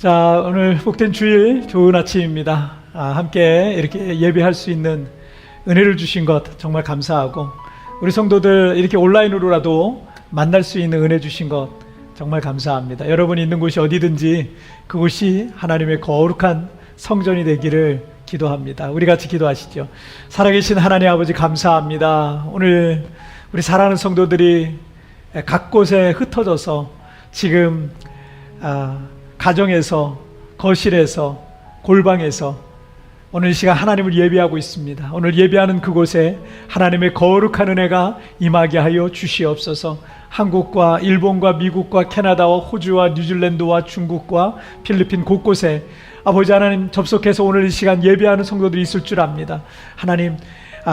자, 오늘 복된 주일 좋은 아침입니다. 함께 이렇게 예배할 수 있는 은혜를 주신 것 정말 감사하고, 우리 성도들 이렇게 온라인으로라도 만날 수 있는 은혜 주신 것 정말 감사합니다. 여러분이 있는 곳이 어디든지 그곳이 하나님의 거룩한 성전이 되기를 기도합니다. 우리 같이 기도하시죠. 살아계신 하나님 아버지, 감사합니다. 오늘 우리 사랑하는 성도들이 각 곳에 흩어져서 지금 가정에서, 거실에서, 골방에서 오늘 이 시간 하나님을 예배하고 있습니다. 오늘 예배하는 그곳에 하나님의 거룩한 은혜가 임하게 하여 주시옵소서. 한국과 일본과 미국과 캐나다와 호주와 뉴질랜드와 중국과 필리핀 곳곳에 아버지 하나님 접속해서 오늘 이 시간 예배하는 성도들이 있을 줄 압니다. 하나님,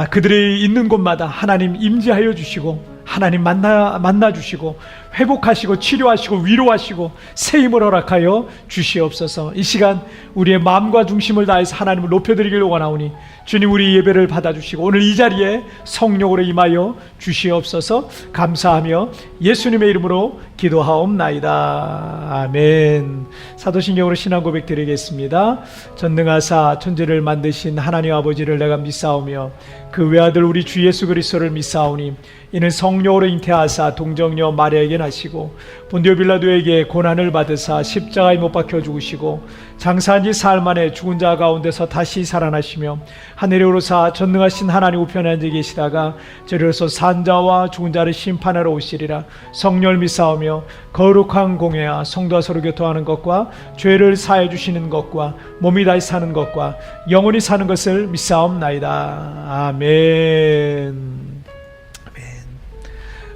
그들이 있는 곳마다 하나님 임재하여 주시고, 하나님 만나 주시고, 회복하시고, 치료하시고, 위로하시고, 새 힘을 허락하여 주시옵소서. 이 시간 우리의 마음과 중심을 다해서 하나님을 높여드리기를 원하오니 주님, 우리 예배를 받아주시고 오늘 이 자리에 성령으로 임하여 주시옵소서. 감사하며 예수님의 이름으로 기도하옵나이다. 아멘. 사도신경으로 신앙 고백 드리겠습니다. 전능하사 천지를 만드신 하나님 아버지를 내가 믿사오며 그 외아들 우리 주 예수 그리스도를 믿사오니 이는 성령으로 잉태하사 동정녀 마리아에게 나시고 본디오 빌라도에게 고난을 받으사 십자가에 못 박혀 죽으시고 장사한 지 사흘 만에 죽은 자 가운데서 다시 살아나시며 하늘에 오르사 전능하신 하나님 우편에 앉아 계시다가 저리로서 산 자와 죽은 자를 심판하러 오시리라. 성령을 믿사오며 거룩한 공회와 성도와 서로 교통하는 것과 죄를 사해 주시는 것과 몸이 다시 사는 것과 영원히 사는 것을 믿사옵나이다. 아멘.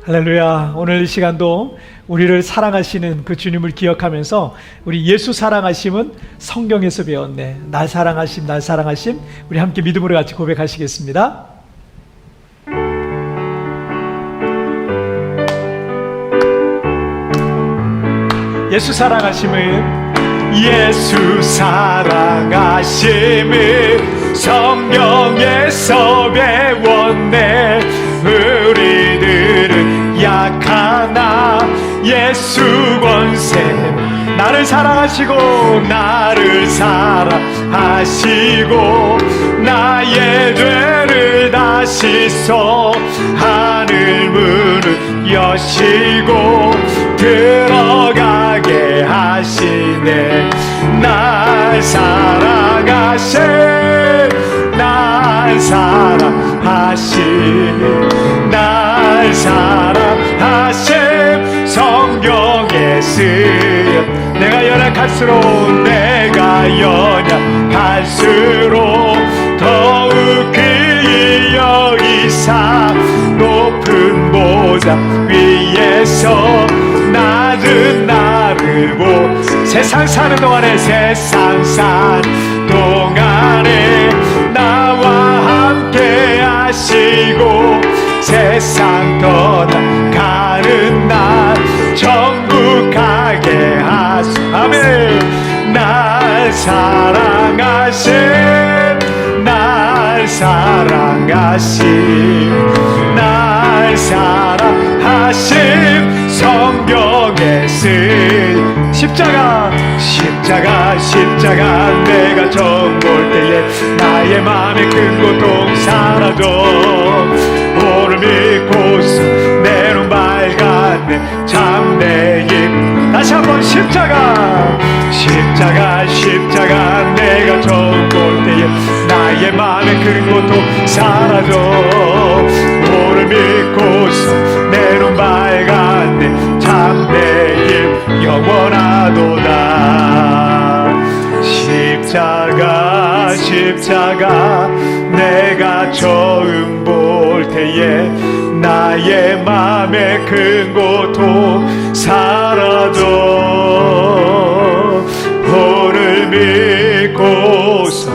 할렐루야. 오늘 이 시간도 우리를 사랑하시는 그 주님을 기억하면서 우리 예수 사랑하심은 성경에서 배웠네. 날 사랑하심, 날 사랑하심. 우리 함께 믿음으로 같이 고백하시겠습니다. 예수 사랑하심은, 예수 사랑하심을 성경에서 배웠네. 우리들은 약하나 예수 권세, 나를 사랑하시고 나의 죄를 다 씻어 하늘 문을 여시고 들어가게 하시네. 날 사랑하신 성경에 쓰여 내가 연약할수록 더욱 귀히 여기사 높은 보좌 위에서 낮은 나를 보 세상 사는 동안에 나와 함께 하시고 세상 떠나가는 날 천국 가게 하소. 아멘. 날 사랑하심 성경에 쓴 십자가 내가 처음 볼 때에 나의 마음의 큰 고통 사라져 오늘 믿고서 내 눈 밝았네. 참 내 힘. 다시 한번 십자가 내가 처음 볼 때에 나의 마음의 큰 고통 사라져 오늘 믿고서 내 눈 밝았네. 참 내 힘 영원하도다. 십자가 내가 처음 볼 때에 나의 맘의 큰 고통 사라져 오늘 믿고서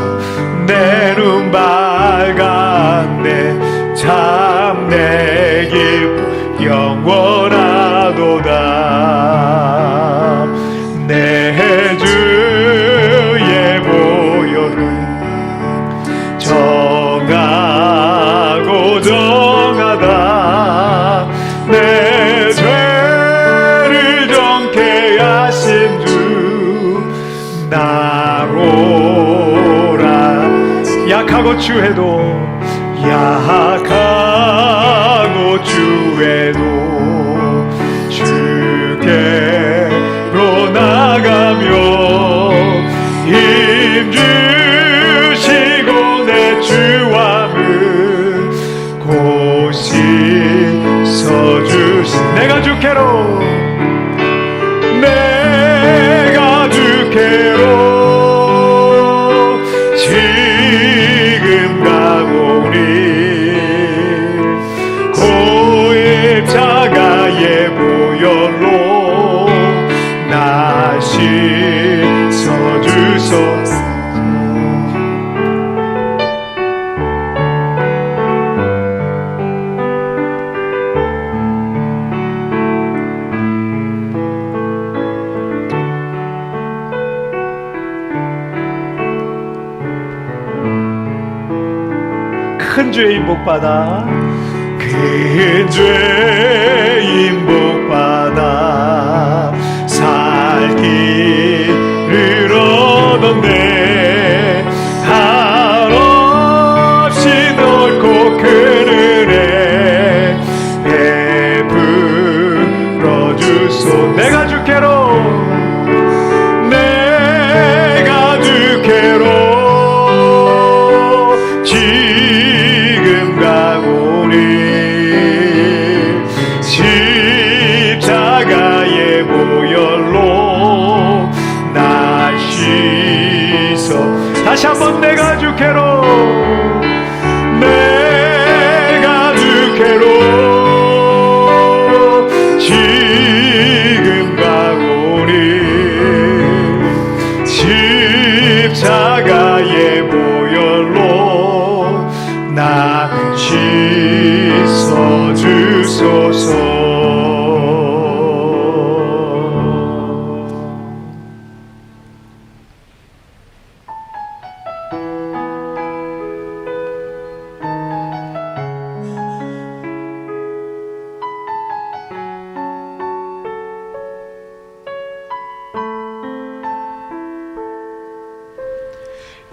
내 눈 밝았네. 참 내 기쁨 영원하도다. 내 주의 보혈은 정하다 내 죄를 정케 약하고 추해도 약하고 추해도 주께로 나가며 힘주시고 내 주함을 고시 서주신 내가 주께로 지금 가오니 고입자가의 보혈로 나 씻어주소서. 큰 죄인 복받아 큰 죄인 복받아 살 길을 얻었네. 한없이 넓고 큰 은혜 베풀어 주소. 내가 주께로 내가 주께로 십자가의 보혈로 나 씻어. 다시 한번 내가 주께로 내가 주께로 지금 가오니 십자가의 보혈로 나 씻어 주소서.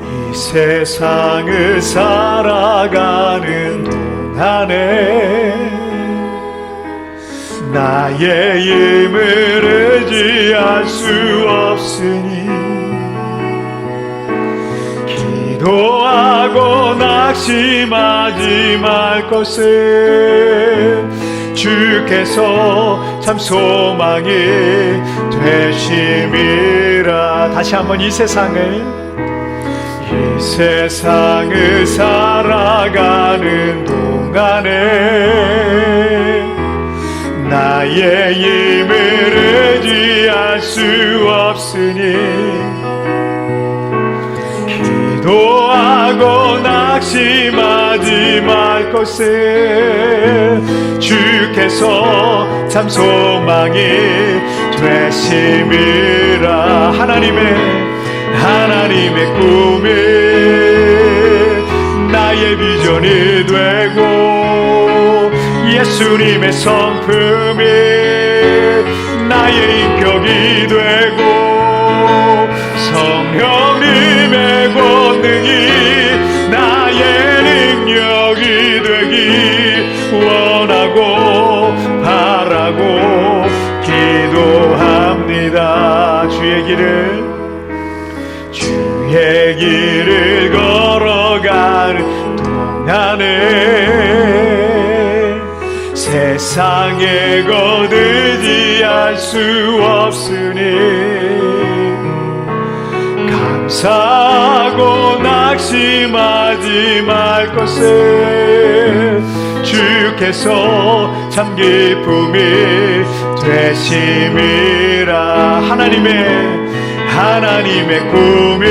이 세상을 살아가는 동안에 나의 힘을 의지할 수 없으니 기도하고 낙심하지 말 것을 주께서 참 소망이 되심이라. 다시 한번 이 세상을 살아가는 동안에 나의 힘을 의지할 수 없으니 기도하고 낙심하지 말 것을 주께서 참 소망이 되심이라. 하나님의 꿈이 나의 비전이 되고 예수님의 성품이 나의 인격이 되고 성령님의 권능이 나의 능력이 되기 원하고 바라고 기도합니다. 주의 길을 걸어가는 동안에 세상에 거두지할 수 없으니 감사하고 낙심하지 말 것을 주께서 참 기쁨이 되심이라. 하나님의 꿈이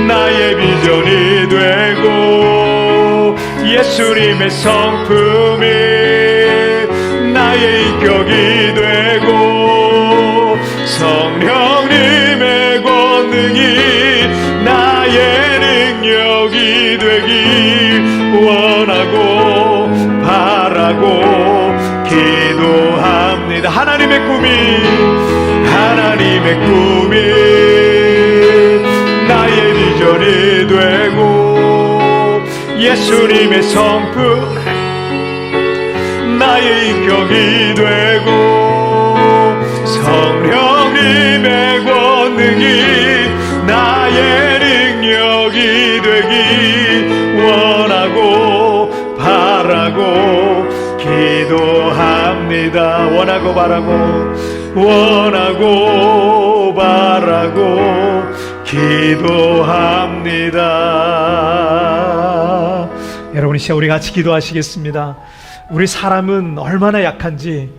나의 비전이 되고 예수님의 성품이 나의 인격이 되고 성령님의 권능이 나의 능력이 되기 원하고 바라고 기도합니다. 하나님의 꿈이 나의 비전이 되고 예수님의 성품 나의 인격이 되고 성령님의 권능이 나의 능력이 되기 원하고 바라고 기도합니다. 원하고 바라고 기도합니다. 여러분, 이 시간 우리 같이 기도하시겠습니다. 우리 사람은 얼마나 약한지,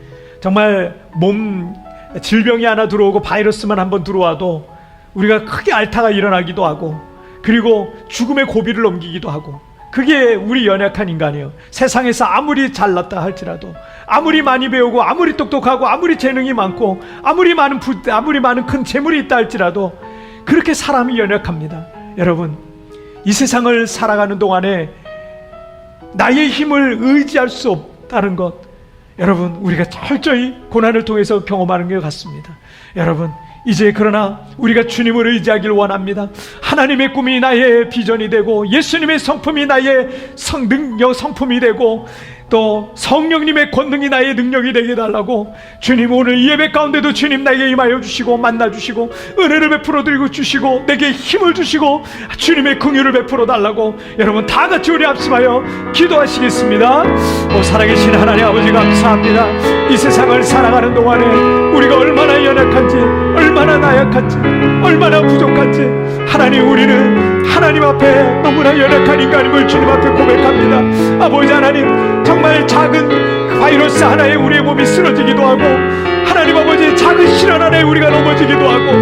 정말 몸 질병이 하나 들어오고 바이러스만 한번 들어와도 우리가 크게 앓다가 일어나기도 하고, 그리고 죽음의 고비를 넘기기도 하고, 그게 우리 연약한 인간이에요. 세상에서 아무리 잘났다 할지라도, 아무리 많이 배우고 아무리 똑똑하고 아무리 재능이 많고 아무리 많은 큰 재물이 있다 할지라도 그렇게 사람이 연약합니다. 여러분, 이 세상을 살아가는 동안에 나의 힘을 의지할 수 없다는 것, 여러분, 우리가 철저히 고난을 통해서 경험하는 것 같습니다. 여러분, 이제 그러나 우리가 주님을 의지하길 원합니다. 하나님의 꿈이 나의 비전이 되고 예수님의 성품이 나의 성품이 되고 또 성령님의 권능이 나의 능력이 되게 해달라고, 주님 오늘 이 예배 가운데도 주님 나에게 임하여 주시고 만나주시고 은혜를 베풀어 드리고 주시고 내게 힘을 주시고 주님의 긍휼을 베풀어 달라고, 여러분 다 같이 우리 합심하여 기도하시겠습니다. 살아계신 하나님 아버지, 감사합니다. 이 세상을 살아가는 동안에 우리가 얼마나 연약한지, 얼마나 나약한지, 얼마나 부족한지, 하나님, 우리는 하나님 앞에 너무나 연약한 인간임을 주님 앞에 고백합니다. 아버지 하나님, 정말 작은 바이러스 하나에 우리의 몸이 쓰러지기도 하고, 하나님 아버지, 작은 실현 하나에 우리가 넘어지기도 하고,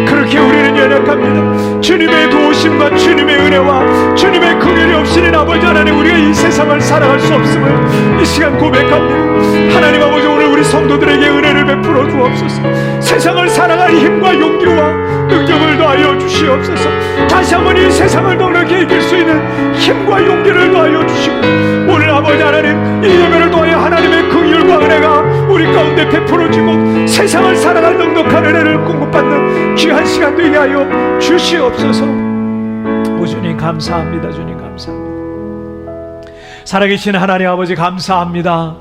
그렇게 우리는 연약합니다. 주님의 도우심과 주님의 은혜와 주님의 긍휼이 없이는 아버지 하나님, 우리가 이 세상을 살아갈 수 없음을 이 시간 고백합니다. 하나님 아버지, 오늘 우리 성도들에게 은혜를 베풀어 주옵소서. 세상을 살아갈 힘과 용기와 능력을 더하여 주시옵소서. 다시 한번 이 세상을 넉넉히 이길 수 있는 힘과 용기를 더하여 주시고, 오늘 아버지 하나님, 이 예배를 통하여 하나님의 긍휼과 은혜가 우리 가운데 베풀어지고 세상을 살아갈 넉넉한 은혜를 공급받는 귀한 시간 되게 하여 주시옵소서. 오 주님 감사합니다. 주님 감사합니다. 살아계신 하나님 아버지, 감사합니다.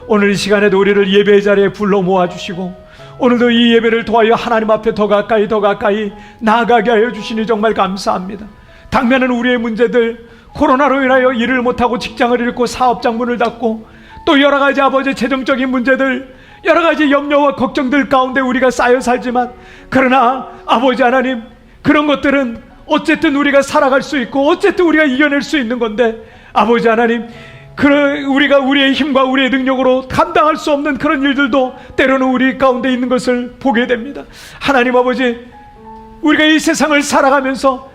오늘 이 시간에도 우리를 예배의 자리에 불러 모아주시고 오늘도 이 예배를 통하여 하나님 앞에 더 가까이 나아가게 하여 주시니 정말 감사합니다. 당면은 우리의 문제들, 코로나로 인하여 일을 못하고 직장을 잃고 사업장 문을 닫고 또 여러가지 아버지 재정적인 문제들, 여러가지 염려와 걱정들 가운데 우리가 쌓여 살지만, 그러나 아버지 하나님, 그런 것들은 어쨌든 우리가 살아갈 수 있고 어쨌든 우리가 이겨낼 수 있는 건데, 아버지 하나님, 우리가 우리의 힘과 우리의 능력으로 감당할 수 없는 그런 일들도 때로는 우리 가운데 있는 것을 보게 됩니다. 하나님 아버지, 우리가 이 세상을 살아가면서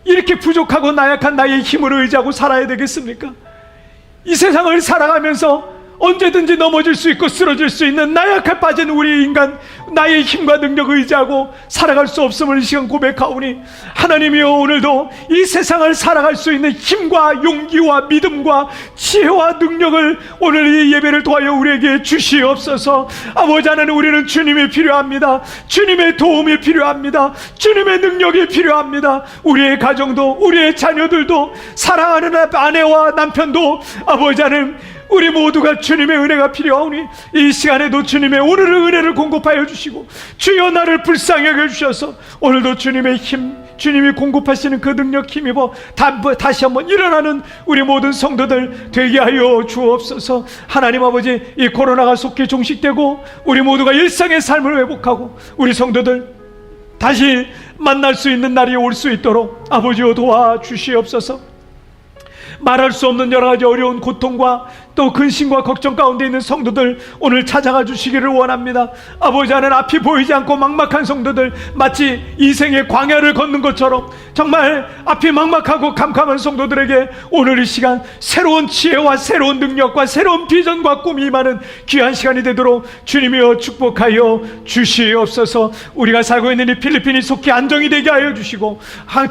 이렇게 부족하고 나약한 나의 힘을 의지하고 살아야 되겠습니까? 이 세상을 살아가면서 언제든지 넘어질 수 있고 쓰러질 수 있는 나약해 빠진 우리 인간, 나의 힘과 능력을 의지하고 살아갈 수 없음을 이 시간 고백하오니, 하나님이여, 오늘도 이 세상을 살아갈 수 있는 힘과 용기와 믿음과 지혜와 능력을 오늘 이 예배를 통하여 우리에게 주시옵소서. 아버지 하나님, 우리는 주님이 필요합니다. 주님의 도움이 필요합니다. 주님의 능력이 필요합니다. 우리의 가정도, 우리의 자녀들도, 사랑하는 아내와 남편도, 아버지 하나님, 우리 모두가 주님의 은혜가 필요하오니 이 시간에도 주님의 오늘의 은혜를 공급하여 주시고, 주여 나를 불쌍히 여겨주셔서 오늘도 주님의 힘, 주님이 공급하시는 그 능력 힘입어 다시 한번 일어나는 우리 모든 성도들 되게 하여 주옵소서. 하나님 아버지, 이 코로나가 속히 종식되고 우리 모두가 일상의 삶을 회복하고 우리 성도들 다시 만날 수 있는 날이 올 수 있도록 아버지여 도와주시옵소서. 말할 수 없는 여러 가지 어려운 고통과 또 근심과 걱정 가운데 있는 성도들 오늘 찾아가 주시기를 원합니다. 아버지 하나님, 앞이 보이지 않고 막막한 성도들, 마치 인생의 광야를 걷는 것처럼 정말 앞이 막막하고 캄캄한 성도들에게 오늘 이 시간 새로운 지혜와 새로운 능력과 새로운 비전과 꿈이 임하는 귀한 시간이 되도록 주님이여 축복하여 주시옵소서. 우리가 살고 있는 이 필리핀이 속히 안정이 되게 하여 주시고,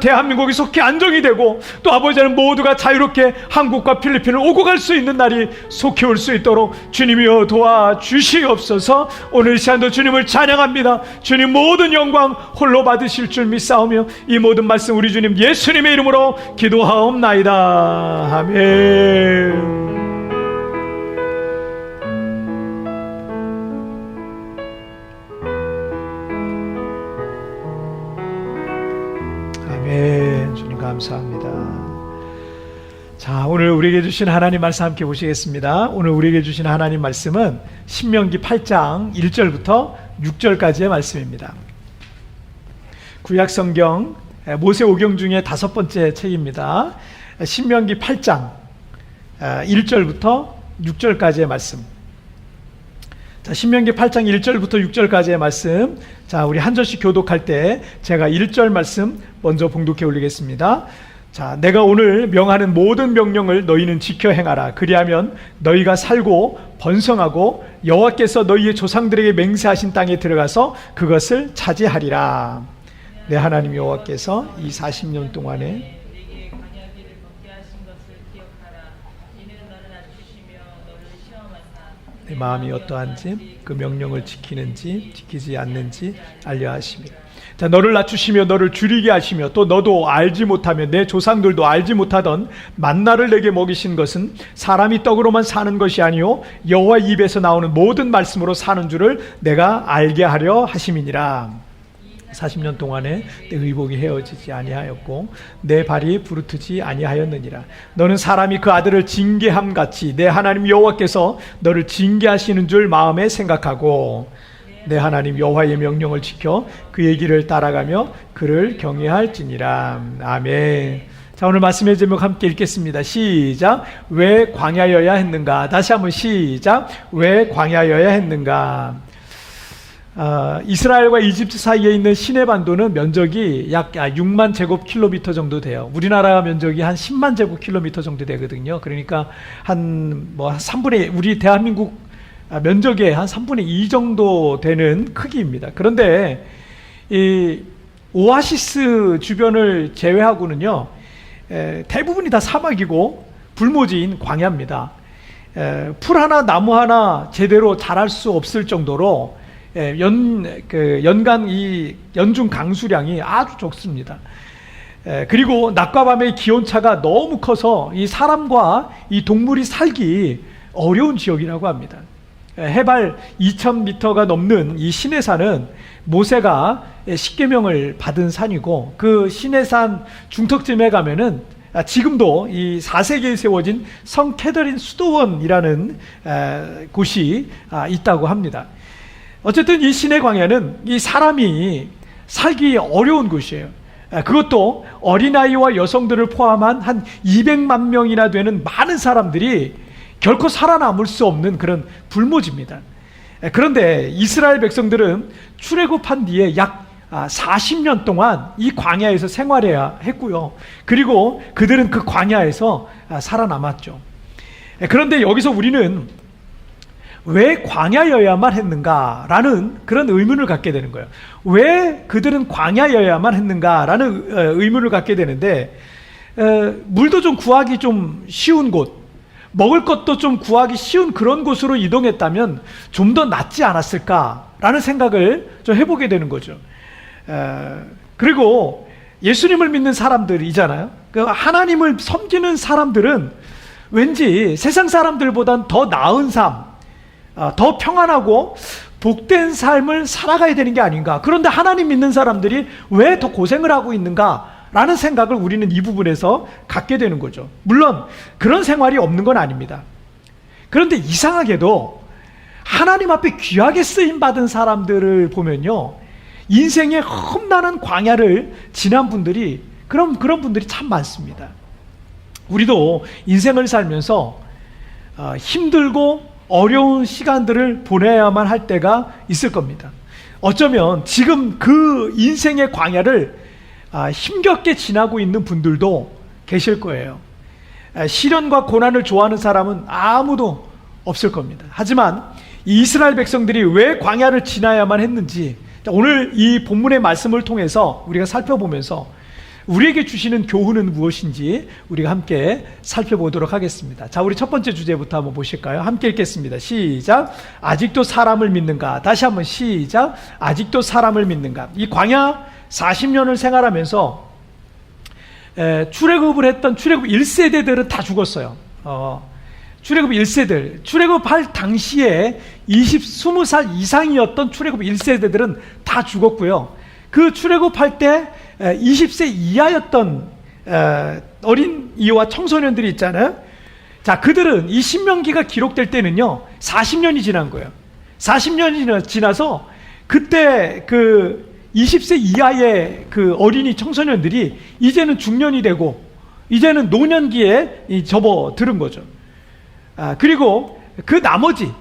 대한민국이 속히 안정이 되고, 또 아버지 하나님, 모두가 자유롭게 한국과 필리핀을 오고 갈 수 있는 날이 속해 올 수 있도록 주님이여 도와주시옵소서. 오늘 이 시간도 주님을 찬양합니다. 주님 모든 영광 홀로 받으실 줄 믿사오며 이 모든 말씀 우리 주님 예수님의 이름으로 기도하옵나이다. 아멘. 아멘. 주님 감사합니다. 자, 오늘 우리에게 주신 하나님 말씀 함께 보시겠습니다. 오늘 우리에게 주신 하나님 말씀은 신명기 8장 1절부터 6절까지의 말씀입니다. 구약성경 모세오경 중에 5번째 책입니다. 신명기 8장 1절부터 6절까지의 말씀. 자, 신명기 8장 1절부터 6절까지의 말씀. 자, 우리 한 절씩 교독할 때 제가 1절 말씀 먼저 봉독해 올리겠습니다. 자, 내가 오늘 명하는 모든 명령을 너희는 지켜 행하라. 그리하면 너희가 살고 번성하고 여호와께서 너희의 조상들에게 맹세하신 땅에 들어가서 그것을 차지하리라. 내 하나님 여호와께서 이 40년 동안에 내 마음이 어떠한지 그 명령을 지키는지 지키지 않는지 알려 하시며, 자, 너를 낮추시며 너를 줄이게 하시며 또 너도 알지 못하며 내 조상들도 알지 못하던 만나를 내게 먹이신 것은 사람이 떡으로만 사는 것이 아니요 여호와 입에서 나오는 모든 말씀으로 사는 줄을 내가 알게 하려 하심이니라. 40년 동안에 내 의복이 헤어지지 아니하였고 내 발이 부르트지 아니하였느니라. 너는 사람이 그 아들을 징계함 같이 내 하나님 여호와께서 너를 징계하시는 줄 마음에 생각하고 내 하나님 여호와의 명령을 지켜 그의 길을 따라가며 그를 경외할지니라. 아멘. 자, 오늘 말씀의 제목 함께 읽겠습니다. 시작. 왜 광야여야 했는가? 다시 한번 시작. 왜 광야여야 했는가? 이스라엘과 이집트 사이에 있는 시내반도는 면적이 약 6만 제곱킬로미터 정도 돼요. 우리나라 면적이 한 10만 제곱킬로미터 정도 되거든요. 그러니까 한 3분의 우리 대한민국 면적의 한 3분의 2 정도 되는 크기입니다. 그런데 이 오아시스 주변을 제외하고는요, 대부분이 다 사막이고 불모지인 광야입니다. 풀 하나 나무 하나 제대로 자랄 수 없을 정도로 연간 이 연중 강수량이 아주 적습니다. 그리고 낮과 밤의 기온차가 너무 커서 이 사람과 이 동물이 살기 어려운 지역이라고 합니다. 해발 2000m가 넘는 이 시내산은 모세가 십계명을 받은 산이고, 그 시내산 중턱쯤에 가면은 지금도 이 4세기에 세워진 성 캐더린 수도원이라는 곳이 있다고 합니다. 어쨌든 이 시내 광야는 이 사람이 살기 어려운 곳이에요. 그것도 어린아이와 여성들을 포함한 한 200만 명이나 되는 많은 사람들이 결코 살아남을 수 없는 그런 불모지입니다. 그런데 이스라엘 백성들은 출애굽한 뒤에 약 40년 동안 이 광야에서 생활해야 했고요. 그리고 그들은 그 광야에서 살아남았죠. 그런데 여기서 우리는 왜 광야여야만 했는가라는 그런 의문을 갖게 되는 거예요. 왜 그들은 광야여야만 했는가라는 의문을 갖게 되는데, 물도 좀 구하기 좀 쉬운 곳, 먹을 것도 좀 구하기 쉬운 그런 곳으로 이동했다면 좀 더 낫지 않았을까라는 생각을 좀 해보게 되는 거죠. 그리고 예수님을 믿는 사람들이잖아요. 하나님을 섬기는 사람들은 왠지 세상 사람들보단 더 나은 삶, 더 평안하고 복된 삶을 살아가야 되는 게 아닌가. 그런데 하나님 믿는 사람들이 왜 더 고생을 하고 있는가 라는 생각을 우리는 이 부분에서 갖게 되는 거죠. 물론 그런 생활이 없는 건 아닙니다. 그런데 이상하게도 하나님 앞에 귀하게 쓰임받은 사람들을 보면요, 인생의 험난한 광야를 지난 분들이 그런 분들이 참 많습니다. 우리도 인생을 살면서 힘들고 어려운 시간들을 보내야만 할 때가 있을 겁니다. 어쩌면 지금 그 인생의 광야를 힘겹게 지나고 있는 분들도 계실 거예요. 시련과 고난을 좋아하는 사람은 아무도 없을 겁니다. 하지만 이스라엘 백성들이 왜 광야를 지나야만 했는지 오늘 이 본문의 말씀을 통해서 우리가 살펴보면서 우리에게 주시는 교훈은 무엇인지 우리가 함께 살펴보도록 하겠습니다. 자, 우리 첫 번째 주제부터 한번 보실까요? 함께 읽겠습니다. 시작. 아직도 사람을 믿는가? 다시 한번 시작. 아직도 사람을 믿는가? 이 광야 40년을 생활하면서 출애굽을 했던 출애굽 1세대들은 다 죽었어요. 출애굽 1세들, 출애굽할 당시에 20살 이상이었던 출애굽 1세대들은 다 죽었고요. 그 출애굽할 때 20세 이하였던 어린이와 청소년들이 있잖아요. 자, 그들은 이 신명기가 기록될 때는요 40년이 지난 거예요. 40년이 지나서 그때 그 20세 이하의 그 어린이 청소년들이 이제는 중년이 되고 이제는 노년기에 접어들은 거죠. 그리고 그 나머지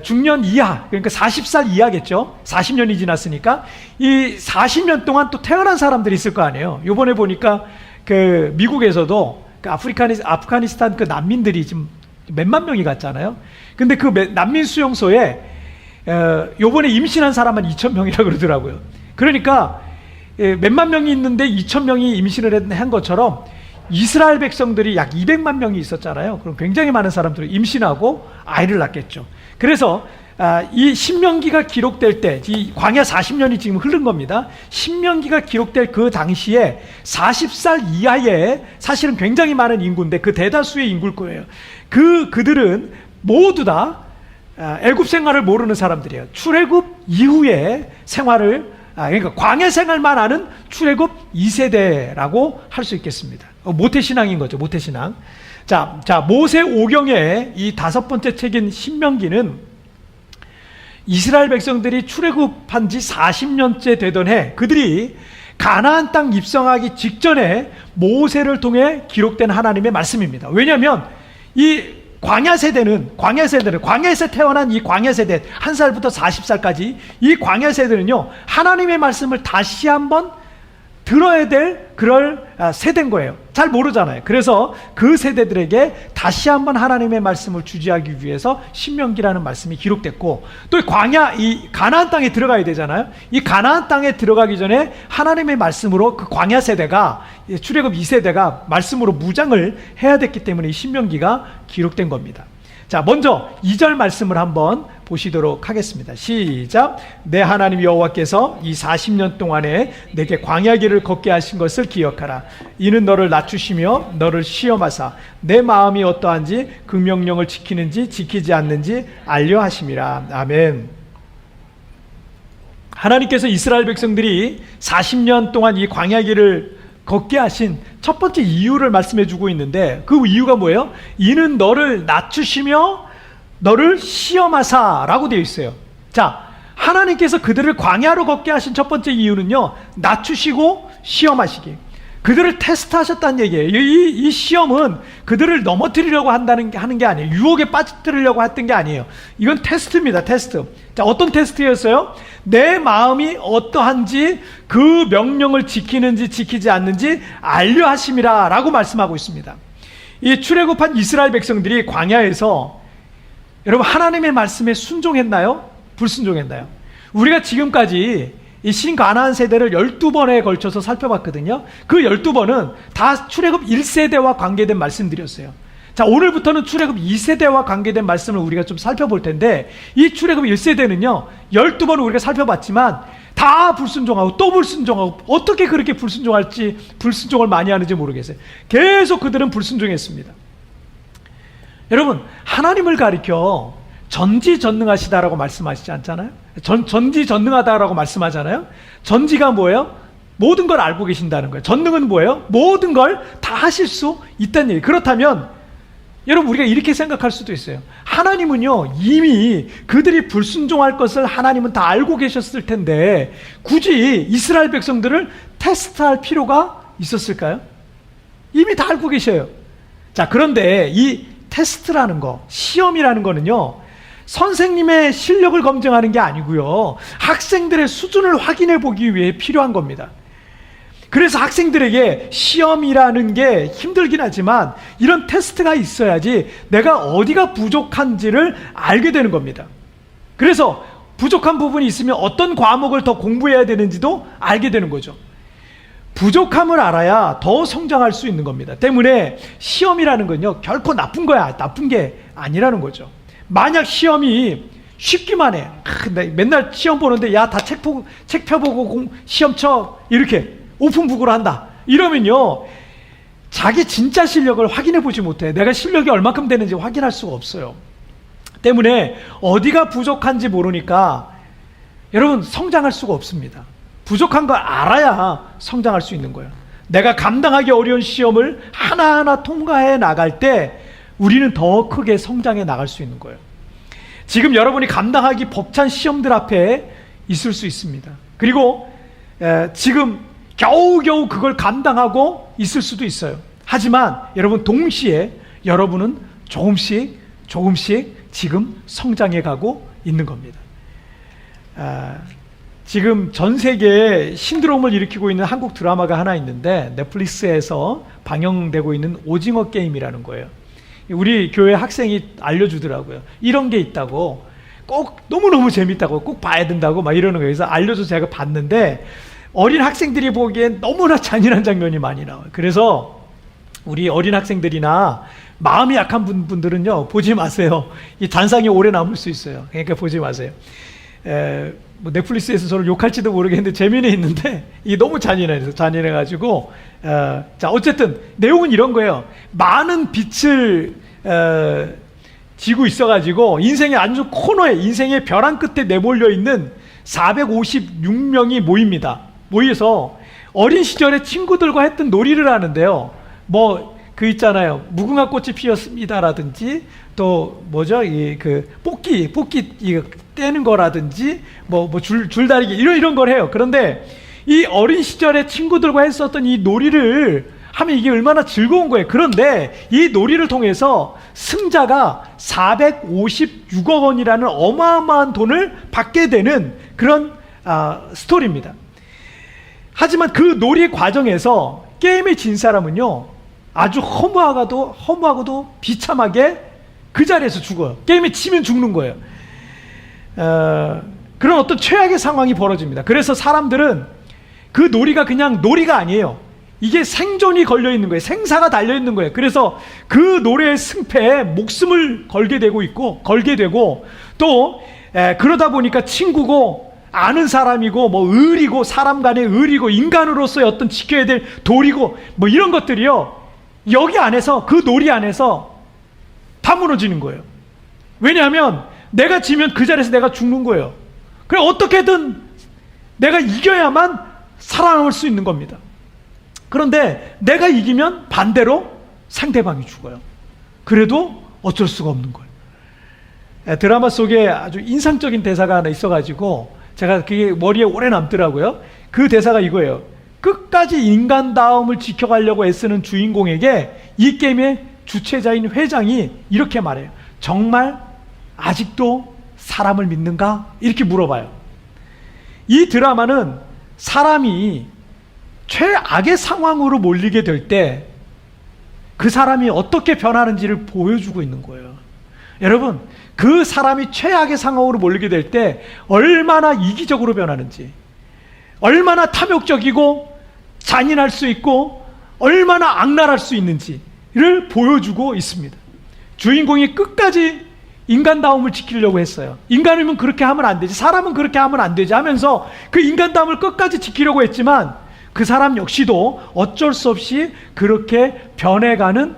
중년 이하, 그러니까 40살 이하겠죠. 40년이 지났으니까 이 40년 동안 또 태어난 사람들이 있을 거 아니에요. 요번에 보니까 그 미국에서도 그 아프가니스탄 그 난민들이 지금 몇만 명이 갔잖아요. 근데 그 난민 수용소에 요번에 임신한 사람만 2,000명이라고 그러더라고요. 그러니까 몇만 명이 있는데 2,000명이 임신을 한 것처럼 이스라엘 백성들이 약 200만 명이 있었잖아요. 그럼 굉장히 많은 사람들이 임신하고 아이를 낳겠죠. 그래서 이 신명기가 기록될 때, 이 광야 40년이 지금 흐른 겁니다. 신명기가 기록될 그 당시에 40살 이하의 사실은 굉장히 많은 인구인데 그 대다수의 인구일 거예요. 그들은 모두 다 애굽 생활을 모르는 사람들이에요. 출애굽 이후의 생활을 그러니까 광야 생활만 하는 출애굽 2세대라고 할 수 있겠습니다. 모태신앙인 거죠. 모태신앙. 자, 모세 오경의 이 5번째 책인 신명기는 이스라엘 백성들이 출애굽한 지 40년째 되던 해 그들이 가나안 땅 입성하기 직전에 모세를 통해 기록된 하나님의 말씀입니다. 왜냐하면 이 광야 세대는 광야에서 태어난 이 광야 세대 1살부터 40살까지 이 광야 세대는요 하나님의 말씀을 다시 한번 들어야 될 그럴 세대인 거예요. 잘 모르잖아요. 그래서 그 세대들에게 다시 한번 하나님의 말씀을 주지하기 위해서 신명기라는 말씀이 기록됐고 또 이 가나안 땅에 들어가야 되잖아요. 이 가나안 땅에 들어가기 전에 하나님의 말씀으로 그 광야 세대가 출애굽 2세대가 말씀으로 무장을 해야 됐기 때문에 이 신명기가 기록된 겁니다. 자, 먼저 2절 말씀을 한번 보시도록 하겠습니다. 시작. 내 하나님 여호와께서 이 40년 동안에 내게 광야 길을 걷게 하신 것을 기억하라. 이는 너를 낮추시며 너를 시험하사 내 마음이 어떠한지 그 명령을 지키는지 지키지 않는지 알려 하심이라. 아멘. 하나님께서 이스라엘 백성들이 40년 동안 이 광야 길을 걷게 하신 첫 번째 이유를 말씀해 주고 있는데 그 이유가 뭐예요? 이는 너를 낮추시며 너를 시험하사 라고 되어 있어요. 자, 하나님께서 그들을 광야로 걷게 하신 첫 번째 이유는요 낮추시고 시험하시기, 그들을 테스트하셨다는 얘기예요. 이 시험은 그들을 넘어뜨리려고 하는 게 아니에요. 유혹에 빠뜨리려고 했던 게 아니에요. 이건 테스트입니다. 테스트. 자, 어떤 테스트였어요? 내 마음이 어떠한지 그 명령을 지키는지 지키지 않는지 알려 하심이라 라고 말씀하고 있습니다. 이 출애굽한 이스라엘 백성들이 광야에서 여러분 하나님의 말씀에 순종했나요? 불순종했나요? 우리가 지금까지 이 신가나안 세대를 12번에 걸쳐서 살펴봤거든요. 그 12번은 다 출애굽 1세대와 관계된 말씀들이었어요. 자, 오늘부터는 출애굽 2세대와 관계된 말씀을 우리가 좀 살펴볼 텐데 이 출애굽 1세대는요 12번을 우리가 살펴봤지만 다 불순종하고 또 불순종하고 어떻게 그렇게 불순종을 많이 하는지 모르겠어요. 계속 그들은 불순종했습니다. 여러분, 하나님을 가리켜 전지전능하시다라고 말씀하시지 않잖아요? 전지전능하다라고 말씀하잖아요? 전지가 뭐예요? 모든 걸 알고 계신다는 거예요. 전능은 뭐예요? 모든 걸 다 하실 수 있다는 얘기예요. 그렇다면 여러분 우리가 이렇게 생각할 수도 있어요. 하나님은요 이미 그들이 불순종할 것을 하나님은 다 알고 계셨을 텐데 굳이 이스라엘 백성들을 테스트할 필요가 있었을까요? 이미 다 알고 계셔요. 자, 그런데 이 테스트라는 거, 시험이라는 거는요 선생님의 실력을 검증하는 게 아니고요 학생들의 수준을 확인해 보기 위해 필요한 겁니다. 그래서 학생들에게 시험이라는 게 힘들긴 하지만 이런 테스트가 있어야지 내가 어디가 부족한지를 알게 되는 겁니다. 그래서 부족한 부분이 있으면 어떤 과목을 더 공부해야 되는지도 알게 되는 거죠. 부족함을 알아야 더 성장할 수 있는 겁니다. 때문에 시험이라는 건요, 결코 나쁜 거야. 나쁜 게 아니라는 거죠. 만약 시험이 쉽기만 해. 맨날 시험 보는데, 야, 다 책 펴보고 시험 쳐. 이렇게 오픈북으로 한다. 이러면요, 자기 진짜 실력을 확인해 보지 못해. 내가 실력이 얼마큼 되는지 확인할 수가 없어요. 때문에 어디가 부족한지 모르니까 여러분 성장할 수가 없습니다. 부족한 걸 알아야 성장할 수 있는 거예요. 내가 감당하기 어려운 시험을 하나하나 통과해 나갈 때 우리는 더 크게 성장해 나갈 수 있는 거예요. 지금 여러분이 감당하기 벅찬 시험들 앞에 있을 수 있습니다. 그리고 지금 겨우겨우 그걸 감당하고 있을 수도 있어요. 하지만 여러분 동시에 여러분은 조금씩 지금 성장해 가고 있는 겁니다. 지금 전 세계에 신드롬을 일으키고 있는 한국 드라마가 하나 있는데 넷플릭스에서 방영되고 있는 오징어 게임이라는 거예요. 우리 교회 학생이 알려주더라고요. 이런 게 있다고, 꼭 너무너무 재밌다고, 꼭 봐야 된다고 막 이러는 거예요. 그래서 알려줘서 제가 봤는데 어린 학생들이 보기엔 너무나 잔인한 장면이 많이 나와요. 그래서 우리 어린 학생들이나 마음이 약한 분들은요, 보지 마세요. 이 잔상이 오래 남을 수 있어요. 그러니까 보지 마세요. 뭐 넷플릭스에서 저를 욕할지도 모르겠는데 재미는 있는데 이게 너무 잔인해가지고 자, 어쨌든 내용은 이런 거예요. 많은 빛을 지고 있어가지고 인생의 아주 코너에, 인생의 벼랑 끝에 내몰려 있는 456명이 모여서 어린 시절에 친구들과 했던 놀이를 하는데요. 뭐 그 있잖아요, 무궁화 꽃이 피었습니다라든지, 또 뭐죠, 이 그 뽑기 이거 떼는 거라든지, 뭐 줄다리기 이런 걸 해요. 그런데 이 어린 시절에 친구들과 했었던 이 놀이를 하면 이게 얼마나 즐거운 거예요. 그런데 이 놀이를 통해서 승자가 456억 원이라는 어마어마한 돈을 받게 되는 그런 스토리입니다. 하지만 그 놀이 과정에서 게임에 진 사람은요, 아주 허무하고도 비참하게 그 자리에서 죽어요. 게임에 치면 죽는 거예요. 그런 어떤 최악의 상황이 벌어집니다. 그래서 사람들은 그 놀이가 그냥 놀이가 아니에요. 이게 생존이 걸려 있는 거예요. 생사가 달려 있는 거예요. 그래서 그 노래의 승패에 목숨을 걸게 되고 또 그러다 보니까 친구고 아는 사람이고 뭐 의리고 사람 간의 의리고 인간으로서의 어떤 지켜야 될 도리고 뭐 이런 것들이요, 여기 안에서, 그 놀이 안에서 다 무너지는 거예요. 왜냐하면 내가 지면 그 자리에서 내가 죽는 거예요. 그래 어떻게든 내가 이겨야만 살아남을 수 있는 겁니다. 그런데 내가 이기면 반대로 상대방이 죽어요. 그래도 어쩔 수가 없는 거예요. 드라마 속에 아주 인상적인 대사가 하나 있어가지고 제가 그게 머리에 오래 남더라고요. 그 대사가 이거예요. 끝까지 인간다움을 지켜가려고 애쓰는 주인공에게 이 게임의 주최자인 회장이 이렇게 말해요. 정말 아직도 사람을 믿는가? 이렇게 물어봐요. 이 드라마는 사람이 최악의 상황으로 몰리게 될 때 그 사람이 어떻게 변하는지를 보여주고 있는 거예요. 여러분, 그 사람이 최악의 상황으로 몰리게 될 때 얼마나 이기적으로 변하는지, 얼마나 탐욕적이고 잔인할 수 있고 얼마나 악랄할 수 있는지를 보여주고 있습니다. 주인공이 끝까지 인간다움을 지키려고 했어요. 인간이면 그렇게 하면 안 되지, 사람은 그렇게 하면 안 되지 하면서 그 인간다움을 끝까지 지키려고 했지만 그 사람 역시도 어쩔 수 없이 그렇게 변해가는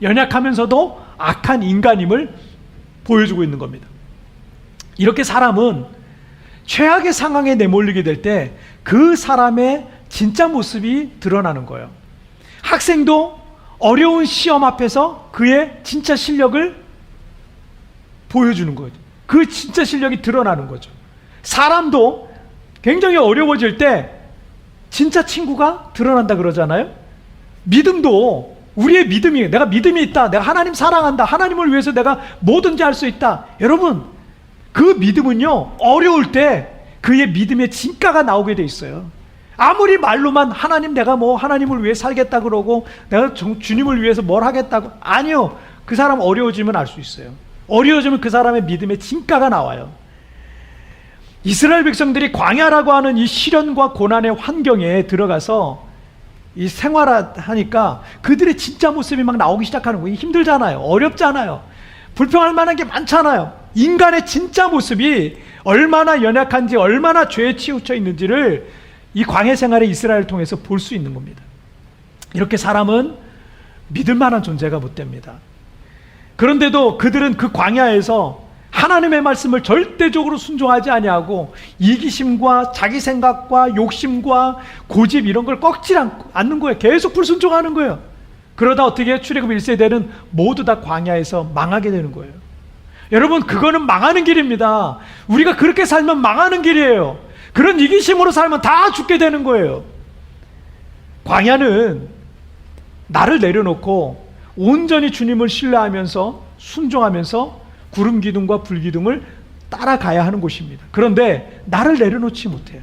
연약하면서도 악한 인간임을 보여주고 있는 겁니다. 이렇게 사람은 최악의 상황에 내몰리게 될 때 그 사람의 진짜 모습이 드러나는 거예요. 학생도 어려운 시험 앞에서 그의 진짜 실력을 보여주는 거죠. 그 진짜 실력이 드러나는 거죠. 사람도 굉장히 어려워질 때 진짜 친구가 드러난다 그러잖아요. 믿음도 우리의 믿음이, 내가 믿음이 있다, 내가 하나님 사랑한다, 하나님을 위해서 내가 뭐든지 할 수 있다. 여러분, 그 믿음은요, 어려울 때 그의 믿음의 진가가 나오게 돼 있어요. 아무리 말로만 하나님, 내가 뭐 하나님을 위해 살겠다 그러고 내가 주님을 위해서 뭘 하겠다고, 아니요. 그 사람 어려워지면 알 수 있어요. 어려워지면 그 사람의 믿음의 진가가 나와요. 이스라엘 백성들이 광야라고 하는 이 시련과 고난의 환경에 들어가서 이 생활하니까 그들의 진짜 모습이 막 나오기 시작하는 거예요. 힘들잖아요. 어렵잖아요. 불평할 만한 게 많잖아요. 인간의 진짜 모습이 얼마나 연약한지, 얼마나 죄에 치우쳐 있는지를 이 광야 생활의 이스라엘을 통해서 볼 수 있는 겁니다. 이렇게 사람은 믿을 만한 존재가 못 됩니다. 그런데도 그들은 그 광야에서 하나님의 말씀을 절대적으로 순종하지 아니하고 이기심과 자기 생각과 욕심과 고집 이런 걸 꺾지 않는 거예요. 계속 불순종하는 거예요. 그러다 어떻게 출애굽 1세대는 모두 다 광야에서 망하게 되는 거예요. 여러분, 그거는 망하는 길입니다. 우리가 그렇게 살면 망하는 길이에요. 그런 이기심으로 살면 다 죽게 되는 거예요. 광야는 나를 내려놓고 온전히 주님을 신뢰하면서 순종하면서 구름 기둥과 불 기둥을 따라가야 하는 곳입니다. 그런데 나를 내려놓지 못해요.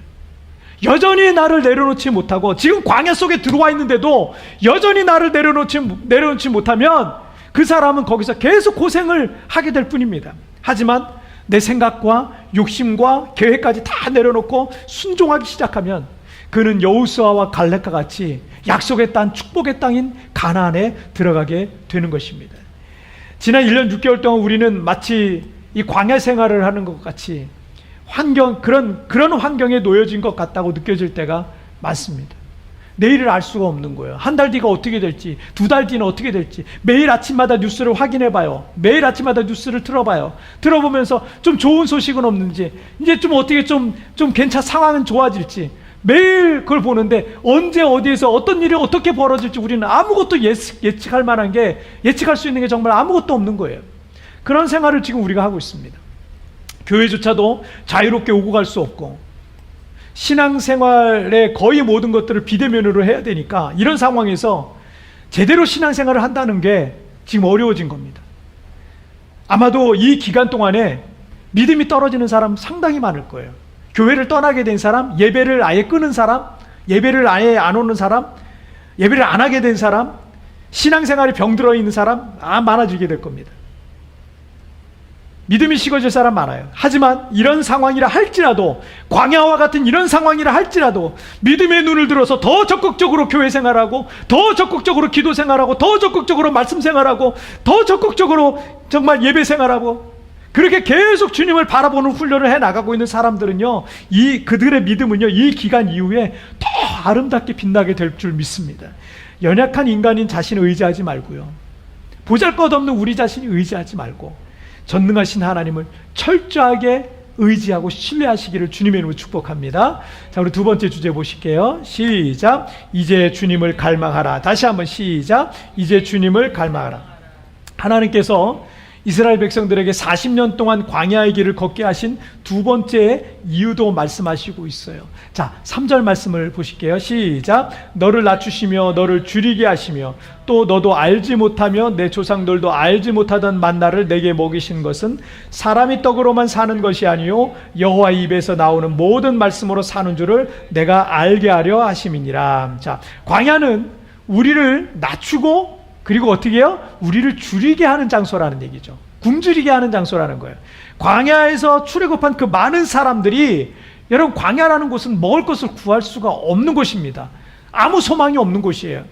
여전히 나를 내려놓지 못하고 지금 광야 속에 들어와 있는데도 여전히 나를 내려놓지 못하면 그 사람은 거기서 계속 고생을 하게 될 뿐입니다. 하지만 내 생각과 욕심과 계획까지 다 내려놓고 순종하기 시작하면 그는 여호수아와 갈렙과 같이 약속의 땅, 축복의 땅인 가나안에 들어가게 되는 것입니다. 지난 1년 6개월 동안 우리는 마치 이 광야 생활을 하는 것 같이 그런 환경에 놓여진 것 같다고 느껴질 때가 많습니다. 내일을 알 수가 없는 거예요. 한 달 뒤가 어떻게 될지, 2달 뒤는 어떻게 될지 매일 아침마다 뉴스를 확인해 봐요. 매일 아침마다 뉴스를 틀어봐요. 들어보면서 좀 좋은 소식은 없는지, 이제 좀 어떻게 좀 상황은 좋아질지 매일 그걸 보는데 언제 어디에서 어떤 일이 어떻게 벌어질지 우리는 아무것도 예측할 수 있는 게 정말 아무것도 없는 거예요. 그런 생활을 지금 우리가 하고 있습니다. 교회조차도 자유롭게 오고 갈 수 없고 신앙생활의 거의 모든 것들을 비대면으로 해야 되니까 이런 상황에서 제대로 신앙생활을 한다는 게 지금 어려워진 겁니다. 아마도 이 기간 동안에 믿음이 떨어지는 사람 상당히 많을 거예요. 교회를 떠나게 된 사람, 예배를 아예 끊은 사람, 예배를 아예 안 오는 사람, 예배를 안 하게 된 사람, 신앙생활에 병들어 있는 사람 많아지게 될 겁니다. 믿음이 식어질 사람 많아요. 하지만 이런 상황이라 할지라도, 광야와 같은 이런 상황이라 할지라도 믿음의 눈을 들어서 더 적극적으로 교회 생활하고, 더 적극적으로 기도 생활하고, 더 적극적으로 말씀 생활하고, 더 적극적으로 정말 예배 생활하고, 그렇게 계속 주님을 바라보는 훈련을 해나가고 있는 사람들은요, 그들의 믿음은요, 이 기간 이후에 더 아름답게 빛나게 될 줄 믿습니다. 연약한 인간인 자신을 의지하지 말고요, 보잘것없는 우리 자신이 의지하지 말고 전능하신 하나님을 철저하게 의지하고 신뢰하시기를 주님의 이름으로 축복합니다. 자, 우리 두 번째 주제 보실게요. 시작. 이제 주님을 갈망하라. 다시 한번 시작. 이제 주님을 갈망하라. 하나님께서 이스라엘 백성들에게 40년 동안 광야의 길을 걷게 하신 두 번째 이유도 말씀하시고 있어요. 자, 3절 말씀을 보실게요. 시작. 너를 낮추시며 너를 줄이게 하시며 또 너도 알지 못하며 내 조상들도 알지 못하던 만나를 내게 먹이신 것은 사람이 떡으로만 사는 것이 아니요 여호와의 입에서 나오는 모든 말씀으로 사는 줄을 내가 알게 하려 하심이니라. 자, 광야는 우리를 낮추고 그리고 어떻게 해요? 우리를 줄이게 하는 장소라는 얘기죠. 굶주리게 하는 장소라는 거예요. 광야에서 출애굽한 그 많은 사람들이, 여러분, 광야라는 곳은 먹을 것을 구할 수가 없는 곳입니다. 아무 소망이 없는 곳이에요.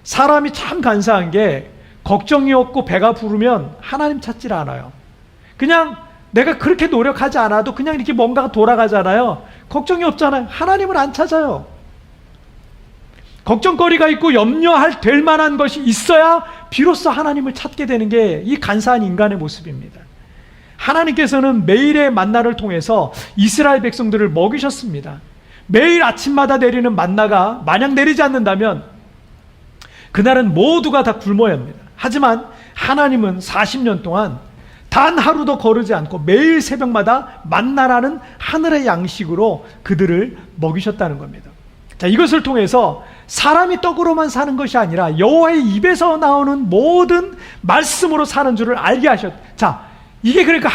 사람이 참 간사한 게 걱정이 없고 배가 부르면 하나님 찾지를 않아요. 그냥 내가 그렇게 노력하지 않아도 그냥 이렇게 뭔가가 돌아가잖아요. 걱정이 없잖아요. 하나님을 안 찾아요. 걱정거리가 있고 될 만한 것이 있어야 비로소 하나님을 찾게 되는 게 이 간사한 인간의 모습입니다. 하나님께서는 매일의 만나를 통해서 이스라엘 백성들을 먹이셨습니다. 매일 아침마다 내리는 만나가 만약 내리지 않는다면 그날은 모두가 다 굶어야 합니다. 하지만 하나님은 40년 동안 단 하루도 거르지 않고 매일 새벽마다 만나라는 하늘의 양식으로 그들을 먹이셨다는 겁니다. 자, 이것을 통해서 사람이 떡으로만 사는 것이 아니라 여호와의 입에서 나오는 모든 말씀으로 사는 줄을 알게 자, 이게 그러니까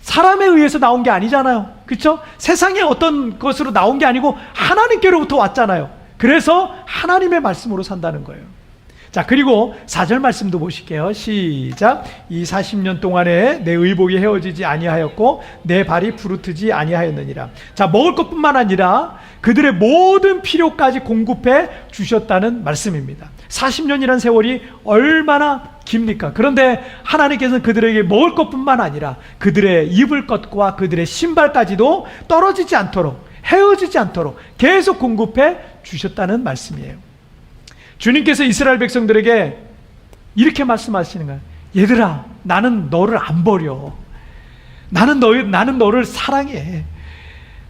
사람에 의해서 나온 게 아니잖아요. 그렇죠? 세상의 어떤 것으로 나온 게 아니고 하나님께로부터 왔잖아요. 그래서 하나님의 말씀으로 산다는 거예요. 자, 그리고 4절 말씀도 보실게요. 시작. 이 40년 동안에 내 의복이 헤어지지 아니하였고 내 발이 부르트지 아니하였느니라. 자, 먹을 것뿐만 아니라 그들의 모든 필요까지 공급해 주셨다는 말씀입니다. 40년이란 세월이 얼마나 깁니까? 그런데 하나님께서는 그들에게 먹을 것뿐만 아니라 그들의 입을 것과 그들의 신발까지도 떨어지지 않도록, 헤어지지 않도록 계속 공급해 주셨다는 말씀이에요. 주님께서 이스라엘 백성들에게 이렇게 말씀하시는 거예요. 얘들아, 나는 너를 안 버려. 나는 너를 사랑해.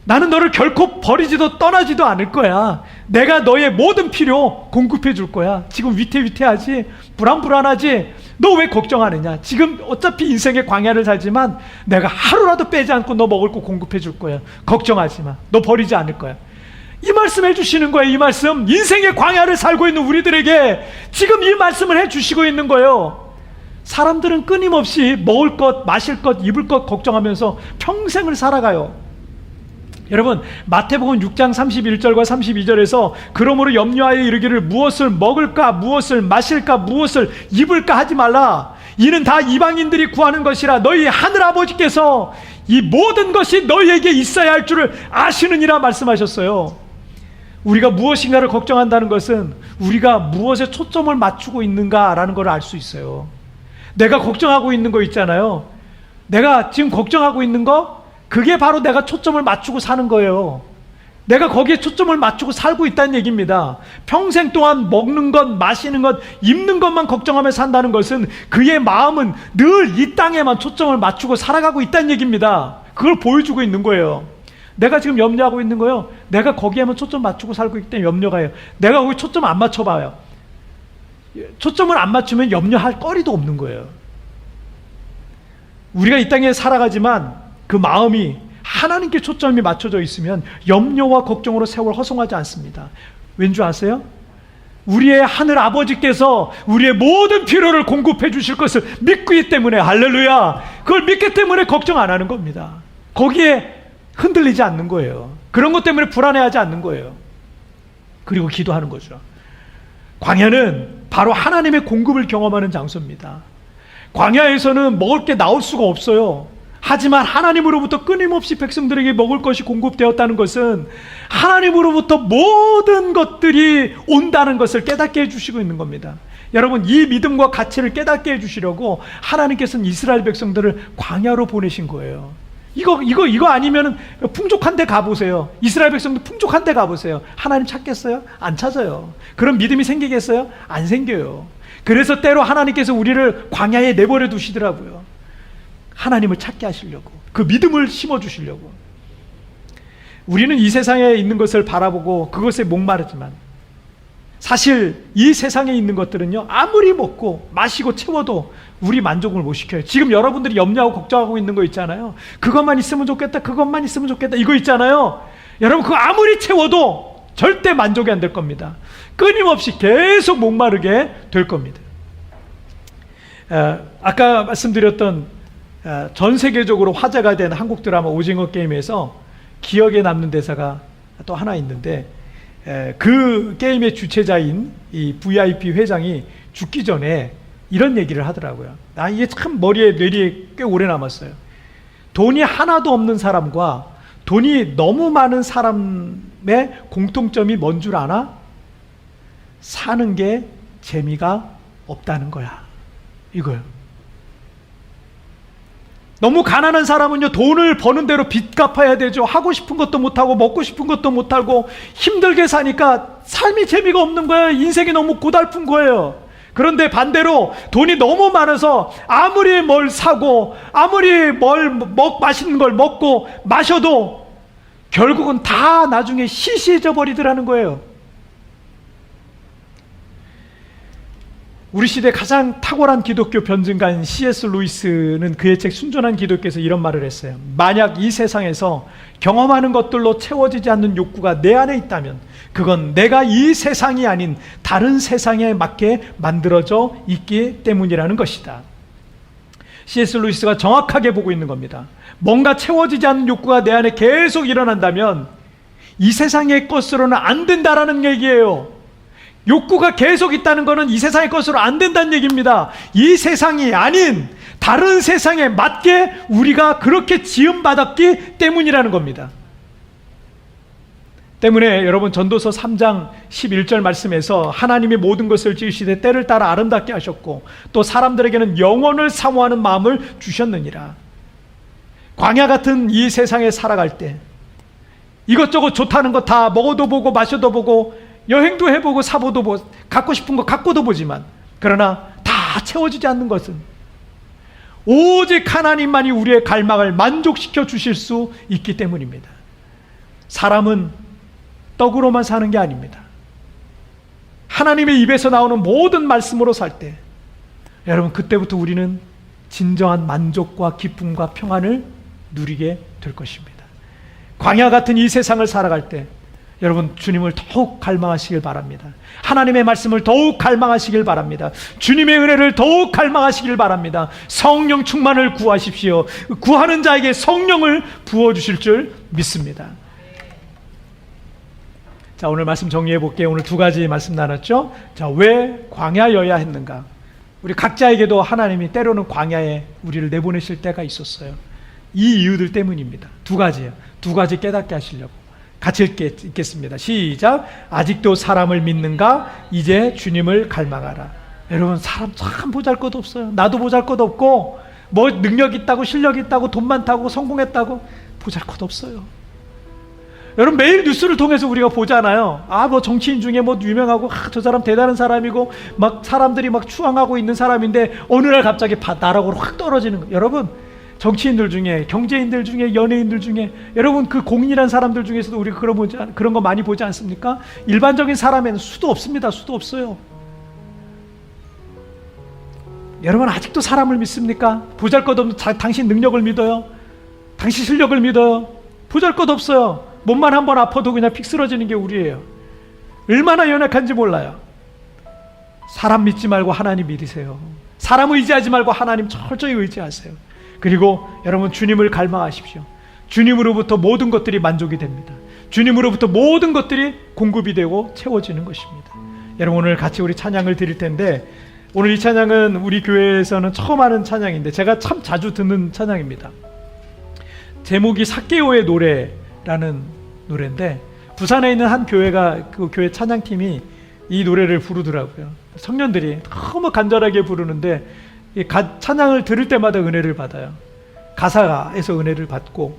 나는 너를 결코 버리지도 떠나지도 않을 거야. 내가 너의 모든 필요 공급해 줄 거야. 지금 위태위태하지? 불안불안하지? 너 왜 걱정하느냐? 지금 어차피 인생의 광야를 살지만 내가 하루라도 빼지 않고 너 먹을 거 공급해 줄 거야. 걱정하지 마. 너 버리지 않을 거야. 이 말씀 해주시는 거예요. 이 말씀. 인생의 광야를 살고 있는 우리들에게 지금 이 말씀을 해주시고 있는 거예요. 사람들은 끊임없이 먹을 것, 마실 것, 입을 것 걱정하면서 평생을 살아가요. 여러분, 마태복음 6장 31절과 32절에서 그러므로 염려하여 이르기를 무엇을 먹을까, 무엇을 마실까, 무엇을 입을까 하지 말라. 이는 다 이방인들이 구하는 것이라. 너희 하늘아버지께서 이 모든 것이 너희에게 있어야 할 줄을 아시느니라 말씀하셨어요. 우리가 무엇인가를 걱정한다는 것은 우리가 무엇에 초점을 맞추고 있는가라는 걸 알 수 있어요. 내가 걱정하고 있는 거 있잖아요. 내가 지금 걱정하고 있는 거, 그게 바로 내가 초점을 맞추고 사는 거예요. 내가 거기에 초점을 맞추고 살고 있다는 얘기입니다. 평생 동안 먹는 것, 마시는 것, 입는 것만 걱정하며 산다는 것은 그의 마음은 늘 이 땅에만 초점을 맞추고 살아가고 있다는 얘기입니다. 그걸 보여주고 있는 거예요. 내가 지금 염려하고 있는 거요, 내가 거기에만 초점 맞추고 살고 있기 때문에 염려가 해요. 내가 거기 초점 안 맞춰봐요. 초점을 안 맞추면 염려할 거리도 없는 거예요. 우리가 이 땅에 살아가지만 그 마음이 하나님께 초점이 맞춰져 있으면 염려와 걱정으로 세월 허송하지 않습니다. 왠지 아세요? 우리의 하늘 아버지께서 우리의 모든 필요를 공급해 주실 것을 믿기 때문에, 할렐루야, 그걸 믿기 때문에 걱정 안 하는 겁니다. 거기에 흔들리지 않는 거예요. 그런 것 때문에 불안해하지 않는 거예요. 그리고 기도하는 거죠. 광야는 바로 하나님의 공급을 경험하는 장소입니다. 광야에서는 먹을 게 나올 수가 없어요. 하지만 하나님으로부터 끊임없이 백성들에게 먹을 것이 공급되었다는 것은 하나님으로부터 모든 것들이 온다는 것을 깨닫게 해주시고 있는 겁니다. 여러분, 이 믿음과 가치를 깨닫게 해주시려고 하나님께서는 이스라엘 백성들을 광야로 보내신 거예요. 이거 아니면 풍족한 데 가보세요. 이스라엘 백성들 풍족한 데 가보세요. 하나님 찾겠어요? 안 찾아요. 그런 믿음이 생기겠어요? 안 생겨요. 그래서 때로 하나님께서 우리를 광야에 내버려 두시더라고요. 하나님을 찾게 하시려고, 그 믿음을 심어주시려고. 우리는 이 세상에 있는 것을 바라보고 그것에 목마르지만 사실 이 세상에 있는 것들은요, 아무리 먹고 마시고 채워도 우리 만족을 못 시켜요. 지금 여러분들이 염려하고 걱정하고 있는 거 있잖아요. 그것만 있으면 좋겠다, 그것만 있으면 좋겠다, 이거 있잖아요. 여러분, 그거 아무리 채워도 절대 만족이 안 될 겁니다. 끊임없이 계속 목마르게 될 겁니다. 아까 말씀드렸던 전 세계적으로 화제가 된 한국 드라마 오징어 게임에서 기억에 남는 대사가 또 하나 있는데, 그 게임의 주최자인 이 VIP 회장이 죽기 전에 이런 얘기를 하더라고요. 이게 참 뇌리에 꽤 오래 남았어요. 돈이 하나도 없는 사람과 돈이 너무 많은 사람의 공통점이 뭔 줄 아나? 사는 게 재미가 없다는 거야, 이거요. 너무 가난한 사람은요, 돈을 버는 대로 빚 갚아야 되죠. 하고 싶은 것도 못하고 먹고 싶은 것도 못하고 힘들게 사니까 삶이 재미가 없는 거예요. 인생이 너무 고달픈 거예요. 그런데 반대로 돈이 너무 많아서 아무리 뭘 사고 아무리 맛있는 걸 먹고 마셔도 결국은 다 나중에 시시해져 버리더라는 거예요. 우리 시대 가장 탁월한 기독교 변증가인 C.S. 루이스는 그의 책 순전한 기독교에서 이런 말을 했어요. 만약 이 세상에서 경험하는 것들로 채워지지 않는 욕구가 내 안에 있다면 그건 내가 이 세상이 아닌 다른 세상에 맞게 만들어져 있기 때문이라는 것이다. C.S. 루이스가 정확하게 보고 있는 겁니다. 뭔가 채워지지 않는 욕구가 내 안에 계속 일어난다면 이 세상의 것으로는 안 된다라는 얘기예요. 욕구가 계속 있다는 것은 이 세상의 것으로 안 된다는 얘기입니다. 이 세상이 아닌 다른 세상에 맞게 우리가 그렇게 지음받았기 때문이라는 겁니다. 때문에 여러분 전도서 3장 11절 말씀에서 하나님이 모든 것을 지으시되 때를 따라 아름답게 하셨고 또 사람들에게는 영혼을 사모하는 마음을 주셨느니라. 광야 같은 이 세상에 살아갈 때 이것저것 좋다는 거 다 먹어도 보고 마셔도 보고 여행도 해보고 사보도 보고 갖고 싶은 거 갖고도 보지만 그러나 다 채워지지 않는 것은 오직 하나님만이 우리의 갈망을 만족시켜 주실 수 있기 때문입니다. 사람은 떡으로만 사는 게 아닙니다. 하나님의 입에서 나오는 모든 말씀으로 살 때 여러분 그때부터 우리는 진정한 만족과 기쁨과 평안을 누리게 될 것입니다. 광야 같은 이 세상을 살아갈 때 여러분 주님을 더욱 갈망하시길 바랍니다. 하나님의 말씀을 더욱 갈망하시길 바랍니다. 주님의 은혜를 더욱 갈망하시길 바랍니다. 성령 충만을 구하십시오. 구하는 자에게 성령을 부어주실 줄 믿습니다. 자, 오늘 말씀 정리해 볼게요. 오늘 두 가지 말씀 나눴죠. 자, 왜 광야여야 했는가? 우리 각자에게도 하나님이 때로는 광야에 우리를 내보내실 때가 있었어요. 이 이유들 때문입니다. 두 가지예요. 두 가지 깨닫게 하시려고. 같이 읽겠습니다. 시작. 아직도 사람을 믿는가? 이제 주님을 갈망하라. 여러분 사람 참 보잘것 없어요. 나도 보잘것 없고 뭐 능력 있다고 실력 있다고 돈 많다고 성공했다고 보잘것 없어요. 여러분 매일 뉴스를 통해서 우리가 보잖아요. 뭐 정치인 중에 뭐 유명하고 저 사람 대단한 사람이고 막 사람들이 막 추앙하고 있는 사람인데 어느 날 갑자기 나락으로 확 떨어지는 거예요. 여러분 정치인들 중에 경제인들 중에 연예인들 중에 여러분 그 공인이란 사람들 중에서도 우리가 그런 거 많이 보지 않습니까? 일반적인 사람에는 수도 없습니다. 수도 없어요. 여러분 아직도 사람을 믿습니까? 보잘것없는 당신 능력을 믿어요? 당신 실력을 믿어요? 보잘것없어요. 몸만 한번 아파도 그냥 픽 쓰러지는 게 우리예요. 얼마나 연약한지 몰라요. 사람 믿지 말고 하나님 믿으세요. 사람 의지하지 말고 하나님 철저히 의지하세요. 그리고 여러분 주님을 갈망하십시오. 주님으로부터 모든 것들이 만족이 됩니다. 주님으로부터 모든 것들이 공급이 되고 채워지는 것입니다. 여러분 오늘 같이 우리 찬양을 드릴 텐데 오늘 이 찬양은 우리 교회에서는 처음 하는 찬양인데 제가 참 자주 듣는 찬양입니다. 제목이 삭개오의 노래라는 노래인데 부산에 있는 한 교회가 그 교회 찬양팀이 이 노래를 부르더라고요. 청년들이 너무 간절하게 부르는데 이 찬양을 들을 때마다 은혜를 받아요. 가사에서 은혜를 받고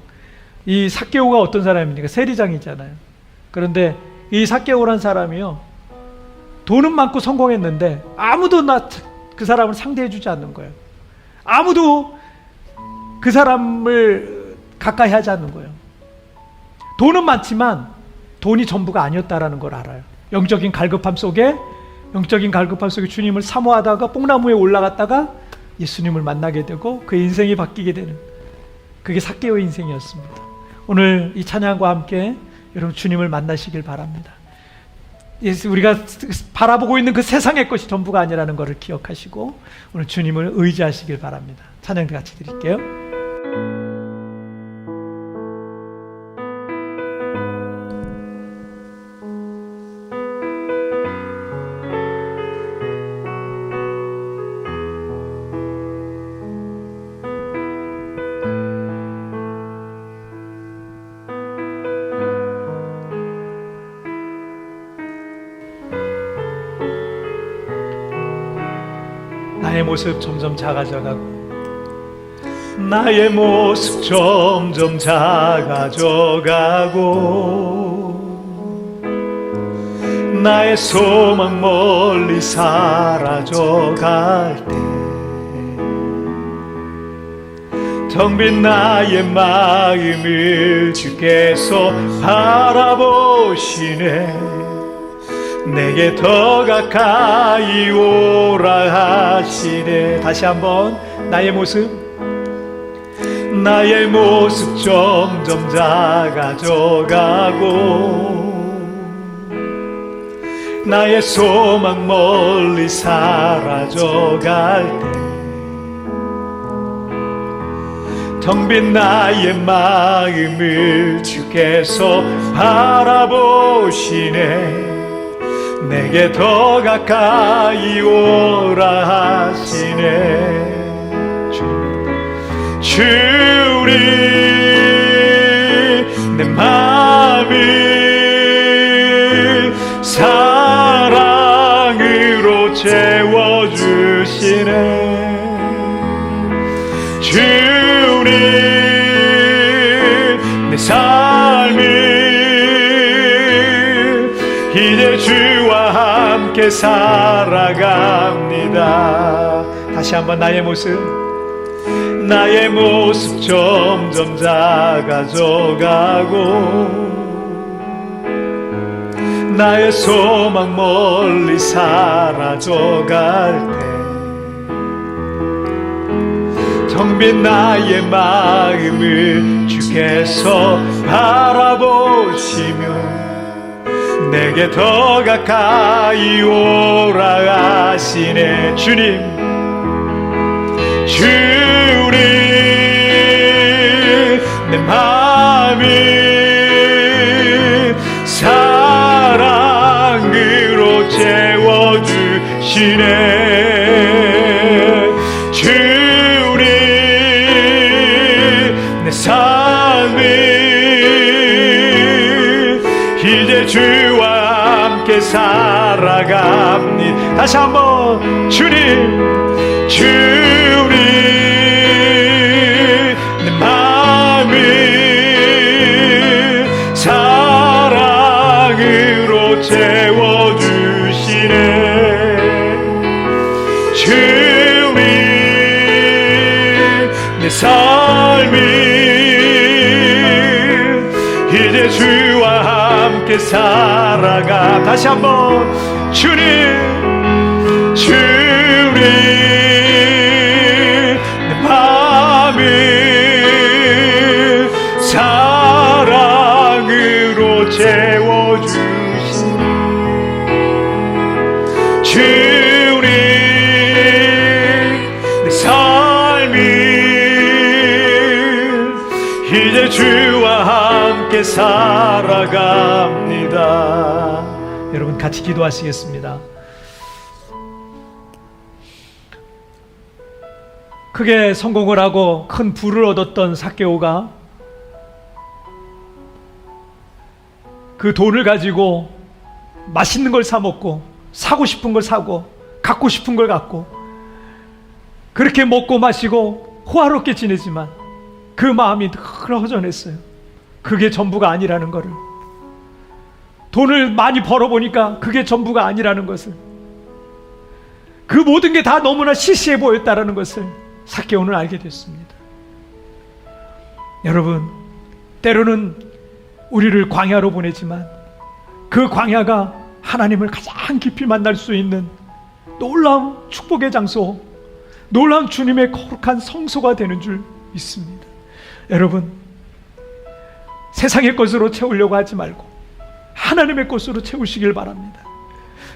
이 삭개오가 어떤 사람입니까? 세리장이잖아요. 그런데 이 삭개오란 사람이요 돈은 많고 성공했는데 아무도 그 사람을 상대해주지 않는 거예요. 아무도 그 사람을 가까이 하지 않는 거예요. 돈은 많지만 돈이 전부가 아니었다라는 걸 알아요. 영적인 갈급함 속에 주님을 사모하다가 뽕나무에 올라갔다가 예수님을 만나게 되고 그의 인생이 바뀌게 되는 그게 삭개오의 인생이었습니다. 오늘 이 찬양과 함께 여러분 주님을 만나시길 바랍니다. 우리가 바라보고 있는 그 세상의 것이 전부가 아니라는 것을 기억하시고 오늘 주님을 의지하시길 바랍니다. 찬양 같이 드릴게요. 나의 모습 점점 작아져가고 나의 모습 점점 작아져가고 나의 소망 멀리 사라져갈 때 텅 빈 나의 마음을 주께서 바라보시네. 내게 더 가까이 오라 하시네. 다시 한번 나의 모습 점점 작아져가고 나의 소망 멀리 사라져갈 때 텅 빈 나의 마음을 주께서 바라보시네. 내게 더 가까이 오라 하시네. 주님 내 마음을 사랑으로 채워주시네. 주님 내 삶을 이제 주와 함께 살아갑니다. 다시 한번 나의 모습 점점 작아져가고 나의 소망 멀리 사라져갈 때 텅 빈 나의 마음을 주께서 바라보시며 내게 더 가까이 오라 하시네. 주님 내 마음을 사랑으로 채워주시네. 주님 내 삶을 이제 주와 함께 살아갑니다. 다시 한번 주님 내 마음을 사랑으로 채워주시네. 주님 내 삶을 이제 주와 함께 살아가. 다시 한번 주님 내 마음을 사랑으로 채워주시네. 주님 내 삶을 이제 주와 함께 살아갑니다. 여러분 같이 기도하시겠습니다. 크게 성공을 하고 큰 부를 얻었던 삭개오가 그 돈을 가지고 맛있는 걸 사 먹고 사고 싶은 걸 사고 갖고 싶은 걸 갖고 그렇게 먹고 마시고 호화롭게 지내지만 그 마음이 늘 허전했어요. 그게 전부가 아니라는 것을, 돈을 많이 벌어보니까 그게 전부가 아니라는 것을, 그 모든 게 다 너무나 시시해 보였다라는 것을 삭개오는 알게 됐습니다. 여러분, 때로는 우리를 광야로 보내지만 그 광야가 하나님을 가장 깊이 만날 수 있는 놀라운 축복의 장소, 놀라운 주님의 거룩한 성소가 되는 줄 믿습니다. 여러분, 세상의 것으로 채우려고 하지 말고 하나님의 것으로 채우시길 바랍니다.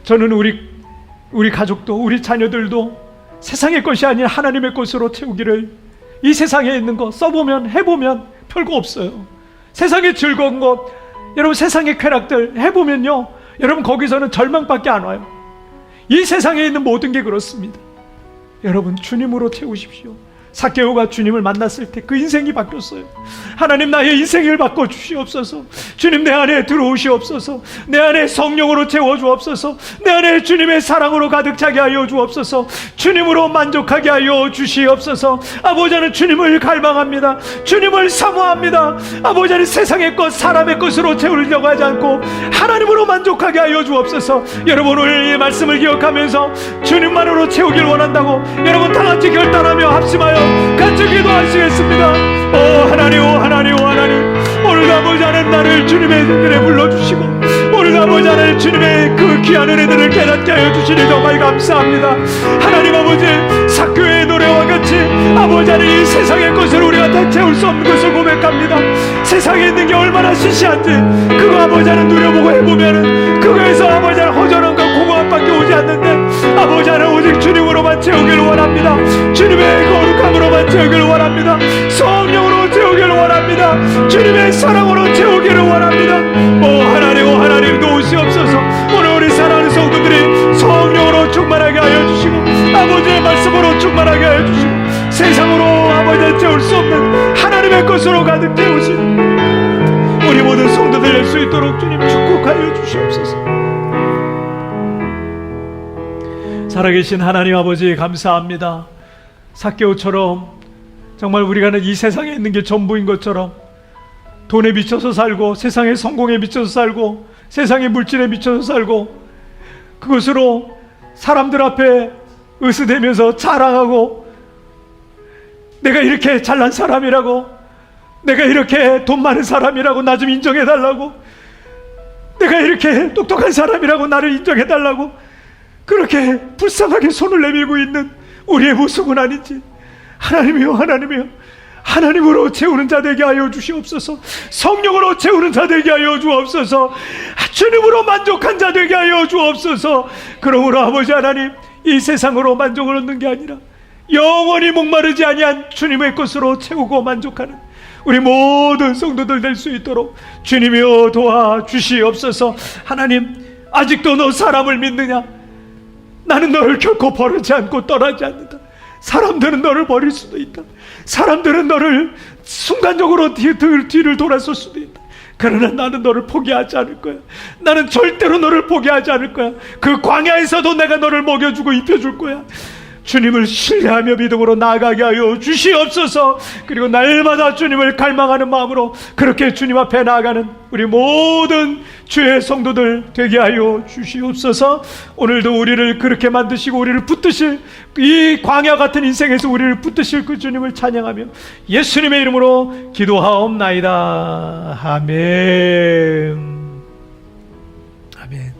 저는 우리 가족도 우리 자녀들도 세상의 것이 아닌 하나님의 것으로 채우기를, 이 세상에 있는 거 써보면 해보면 별거 없어요. 세상의 즐거운 것, 여러분 세상의 쾌락들 해보면요, 여러분 거기서는 절망밖에 안 와요. 이 세상에 있는 모든 게 그렇습니다. 여러분 주님으로 채우십시오. 삭개오가 주님을 만났을 때 그 인생이 바뀌었어요. 하나님, 나의 인생을 바꿔주시옵소서. 주님, 내 안에 들어오시옵소서. 내 안에 성령으로 채워주옵소서. 내 안에 주님의 사랑으로 가득 차게 하여 주옵소서. 주님으로 만족하게 하여 주시옵소서. 아버지는 주님을 갈망합니다. 주님을 사모합니다. 아버지는 세상의 것, 사람의 것으로 채우려고 하지 않고 하나님으로 만족하게 하여 주옵소서. 여러분, 오늘 이 말씀을 기억하면서 주님만으로 채우길 원한다고 여러분 다 같이 결단하며 합심하여 같이 기도하시겠습니다. 오 하나님, 오 하나님, 오 하나님, 오늘 아버지 하나님, 나를 주님의 은혜에 불러주시고 오늘 아버지 하나님, 주님의 그 귀한 은혜들을 깨닫게 하여 주시니 정말 감사합니다. 하나님 아버지, 삭개오의 노래와 같이 아버지 하나님, 이 세상의 것을 우리가 다 채울 수 없는 것을 고백합니다. 세상에 있는 게 얼마나 시시한지 그거 아버지 하나님 누려보고 해보면은 그거에서 아버지 하나님 허전함과 공허함밖에 오지 않는데 아버지 하나님, 오직 주님으로만 채우기를 원합니다. 주님의 거룩함으로만 채우기를 원합니다. 성령으로 채우기를 원합니다. 주님의 사랑으로 채우기를 원합니다. 오 하나님, 오 하나님, 도우시옵소서. 오늘 우리 사랑하는 낼 수 있도록 주님 축복하여 주시옵소서. 살아계신 하나님 아버지 감사합니다. 삭개오처럼 정말 우리가 이 세상에 있는 게 전부인 것처럼 돈에 미쳐서 살고, 세상의 성공에 미쳐서 살고, 세상의 물질에 미쳐서 살고, 그것으로 사람들 앞에 으스대면서 자랑하고, 내가 이렇게 잘난 사람이라고, 내가 이렇게 돈 많은 사람이라고 나 좀 인정해달라고, 내가 이렇게 똑똑한 사람이라고 나를 인정해달라고 그렇게 불쌍하게 손을 내밀고 있는 우리의 모습은 아닌지, 하나님이여, 하나님이여, 하나님으로 채우는 자 되게 하여 주시옵소서. 성령으로 채우는 자 되게 하여 주옵소서. 주님으로 만족한 자 되게 하여 주옵소서. 그러므로 아버지 하나님, 이 세상으로 만족을 얻는 게 아니라 영원히 목마르지 아니한 주님의 것으로 채우고 만족하는 우리 모든 성도들 될 수 있도록 주님이여 도와주시옵소서. 하나님, 아직도 너 사람을 믿느냐? 나는 너를 결코 버리지 않고 떠나지 않는다. 사람들은 너를 버릴 수도 있다. 사람들은 너를 순간적으로 뒤를 돌아설 수도 있다. 그러나 나는 너를 포기하지 않을 거야. 나는 절대로 너를 포기하지 않을 거야. 그 광야에서도 내가 너를 먹여주고 입혀줄 거야. 주님을 신뢰하며 믿음으로 나아가게 하여 주시옵소서. 그리고 날마다 주님을 갈망하는 마음으로 그렇게 주님 앞에 나아가는 우리 모든 주의 성도들 되게 하여 주시옵소서. 오늘도 우리를 그렇게 만드시고 우리를 붙드실, 이 광야 같은 인생에서 우리를 붙드실 그 주님을 찬양하며 예수님의 이름으로 기도하옵나이다. 아멘. 아멘.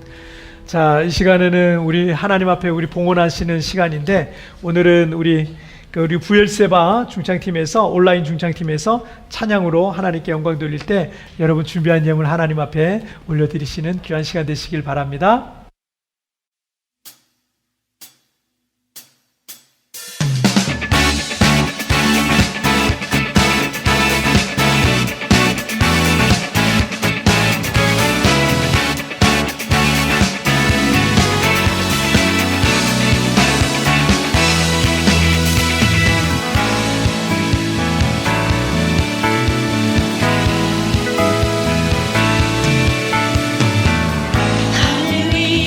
자, 이 시간에는 우리 하나님 앞에 우리 봉헌하시는 시간인데, 오늘은 우리 부엘세바 중창팀에서, 온라인 중창팀에서 찬양으로 하나님께 영광 돌릴 때 여러분 준비한 예물 하나님 앞에 올려드리시는 귀한 시간 되시길 바랍니다. 날 위해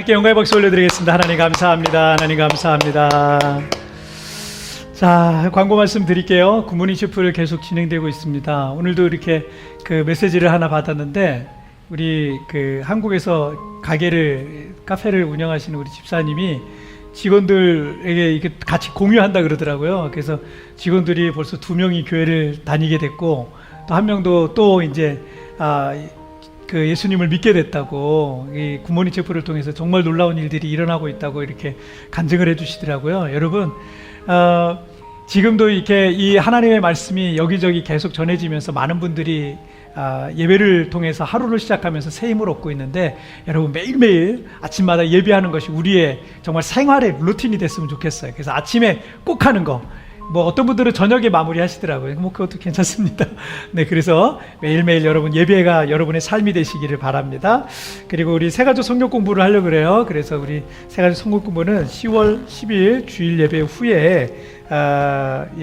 함께 영광의 박수 올려드리겠습니다. 하나님 감사합니다. 하나님 감사합니다. 자, 광고 말씀 드릴게요. 굿모닝 셰프를 계속 진행되고 있습니다. 오늘도 이렇게 그 메시지를 하나 받았는데, 우리 그 한국에서 카페를 운영하시는 우리 집사님이 직원들에게 이렇게 같이 공유한다 그러더라고요. 그래서 직원들이 벌써 2명이 교회를 다니게 됐고, 또 한 명도 또 이제 그 예수님을 믿게 됐다고, 이 굿모닝 셰프를 통해서 정말 놀라운 일들이 일어나고 있다고 이렇게 간증을 해주시더라고요. 여러분, 지금도 이렇게 이 하나님의 말씀이 여기저기 계속 전해지면서 많은 분들이 예배를 통해서 하루를 시작하면서 새 힘을 얻고 있는데, 여러분 매일매일 아침마다 예배하는 것이 우리의 정말 생활의 루틴이 됐으면 좋겠어요. 그래서 아침에 꼭 하는 거, 뭐 어떤 분들은 저녁에 마무리 하시더라고요. 뭐 그것도 괜찮습니다. 네, 그래서 매일매일 여러분 예배가 여러분의 삶이 되시기를 바랍니다. 그리고 우리 새가족 성경 공부를 하려고 그래요. 그래서 우리 새가족 성경 공부는 10월 10일 주일 예배 후에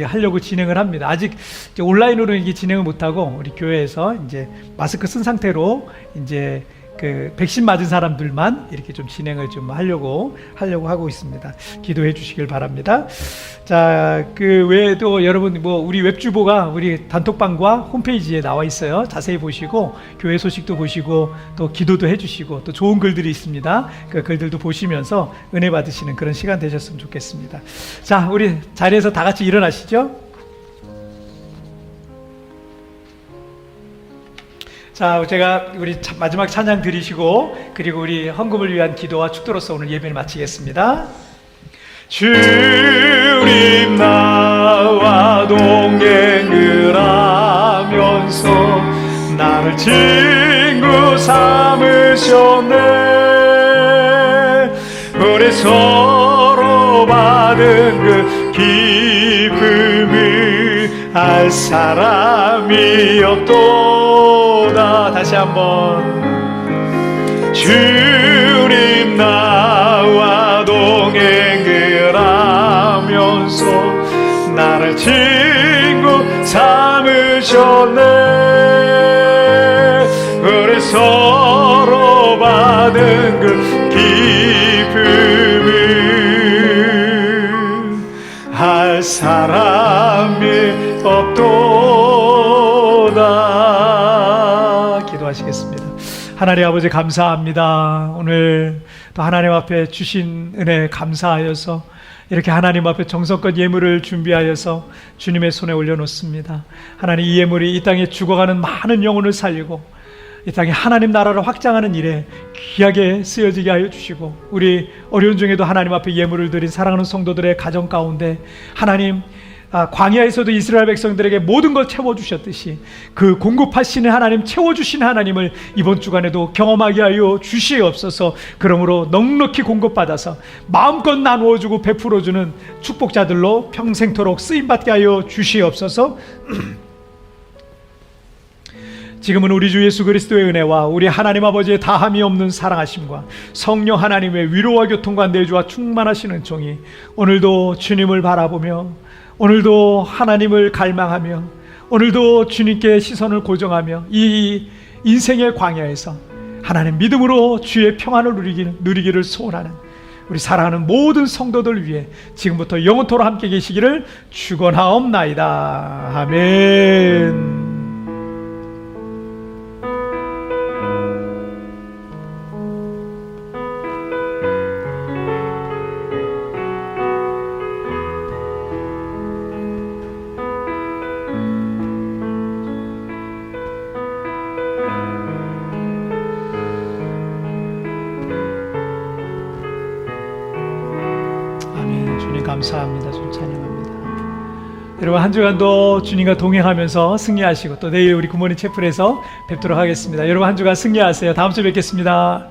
하려고 진행을 합니다. 아직 이제 온라인으로 이게 진행을 못하고, 우리 교회에서 이제 마스크 쓴 상태로 이제 그 백신 맞은 사람들만 이렇게 좀 진행을 좀 하려고 하고 있습니다. 기도해 주시길 바랍니다. 자, 그 외에도 여러분 뭐 우리 웹주보가 우리 단톡방과 홈페이지에 나와 있어요. 자세히 보시고 교회 소식도 보시고 또 기도도 해 주시고 또 좋은 글들이 있습니다. 그 글들도 보시면서 은혜 받으시는 그런 시간 되셨으면 좋겠습니다. 자, 우리 자리에서 다 같이 일어나시죠. 자, 제가 우리 마지막 찬양 드리시고, 그리고 우리 헌금을 위한 기도와 축도로서 오늘 예배를 마치겠습니다. 주님 나와 동행을 하면서 나를 친구 삼으셨네. 우리 서로 받은 그 기쁨을 알 사람이 없도다. 다시 한번. 주님 나와 동행을 하면서 나를 친구 삼으셨네. 우리 서로 받은 그 기쁨을 할 사람이 없도다. 기도하시겠습니다. 하나님 아버지 감사합니다. 오늘 또 하나님 앞에 주신 은혜 감사하여서 이렇게 하나님 앞에 정성껏 예물을 준비하여서 주님의 손에 올려놓습니다. 하나님, 이 예물이 이 땅에 죽어가는 많은 영혼을 살리고 이 땅에 하나님 나라를 확장하는 일에 귀하게 쓰여지게 하여 주시고, 우리 어려운 중에도 하나님 앞에 예물을 드린 사랑하는 성도들의 가정 가운데 하나님, 광야에서도 이스라엘 백성들에게 모든 걸 채워주셨듯이 그 공급하시는 하나님, 채워주시는 하나님을 이번 주간에도 경험하게 하여 주시옵소서. 그러므로 넉넉히 공급받아서 마음껏 나누어주고 베풀어주는 축복자들로 평생토록 쓰임받게 하여 주시옵소서. 지금은 우리 주 예수 그리스도의 은혜와 우리 하나님 아버지의 다함이 없는 사랑하심과 성령 하나님의 위로와 교통과 내주와 충만하시는 종이 오늘도 주님을 바라보며, 오늘도 하나님을 갈망하며, 오늘도 주님께 시선을 고정하며 이 인생의 광야에서 하나님 믿음으로 주의 평안을 누리기를 소원하는 우리 사랑하는 모든 성도들 위해 지금부터 영원토록 함께 계시기를 축원하옵나이다. 아멘. 감사합니다. 좀 찬양합니다. 여러분, 한 주간도 주님과 동행하면서 승리하시고 또 내일 우리 굿모닝 채플에서 뵙도록 하겠습니다. 여러분, 한 주간 승리하세요. 다음 주에 뵙겠습니다.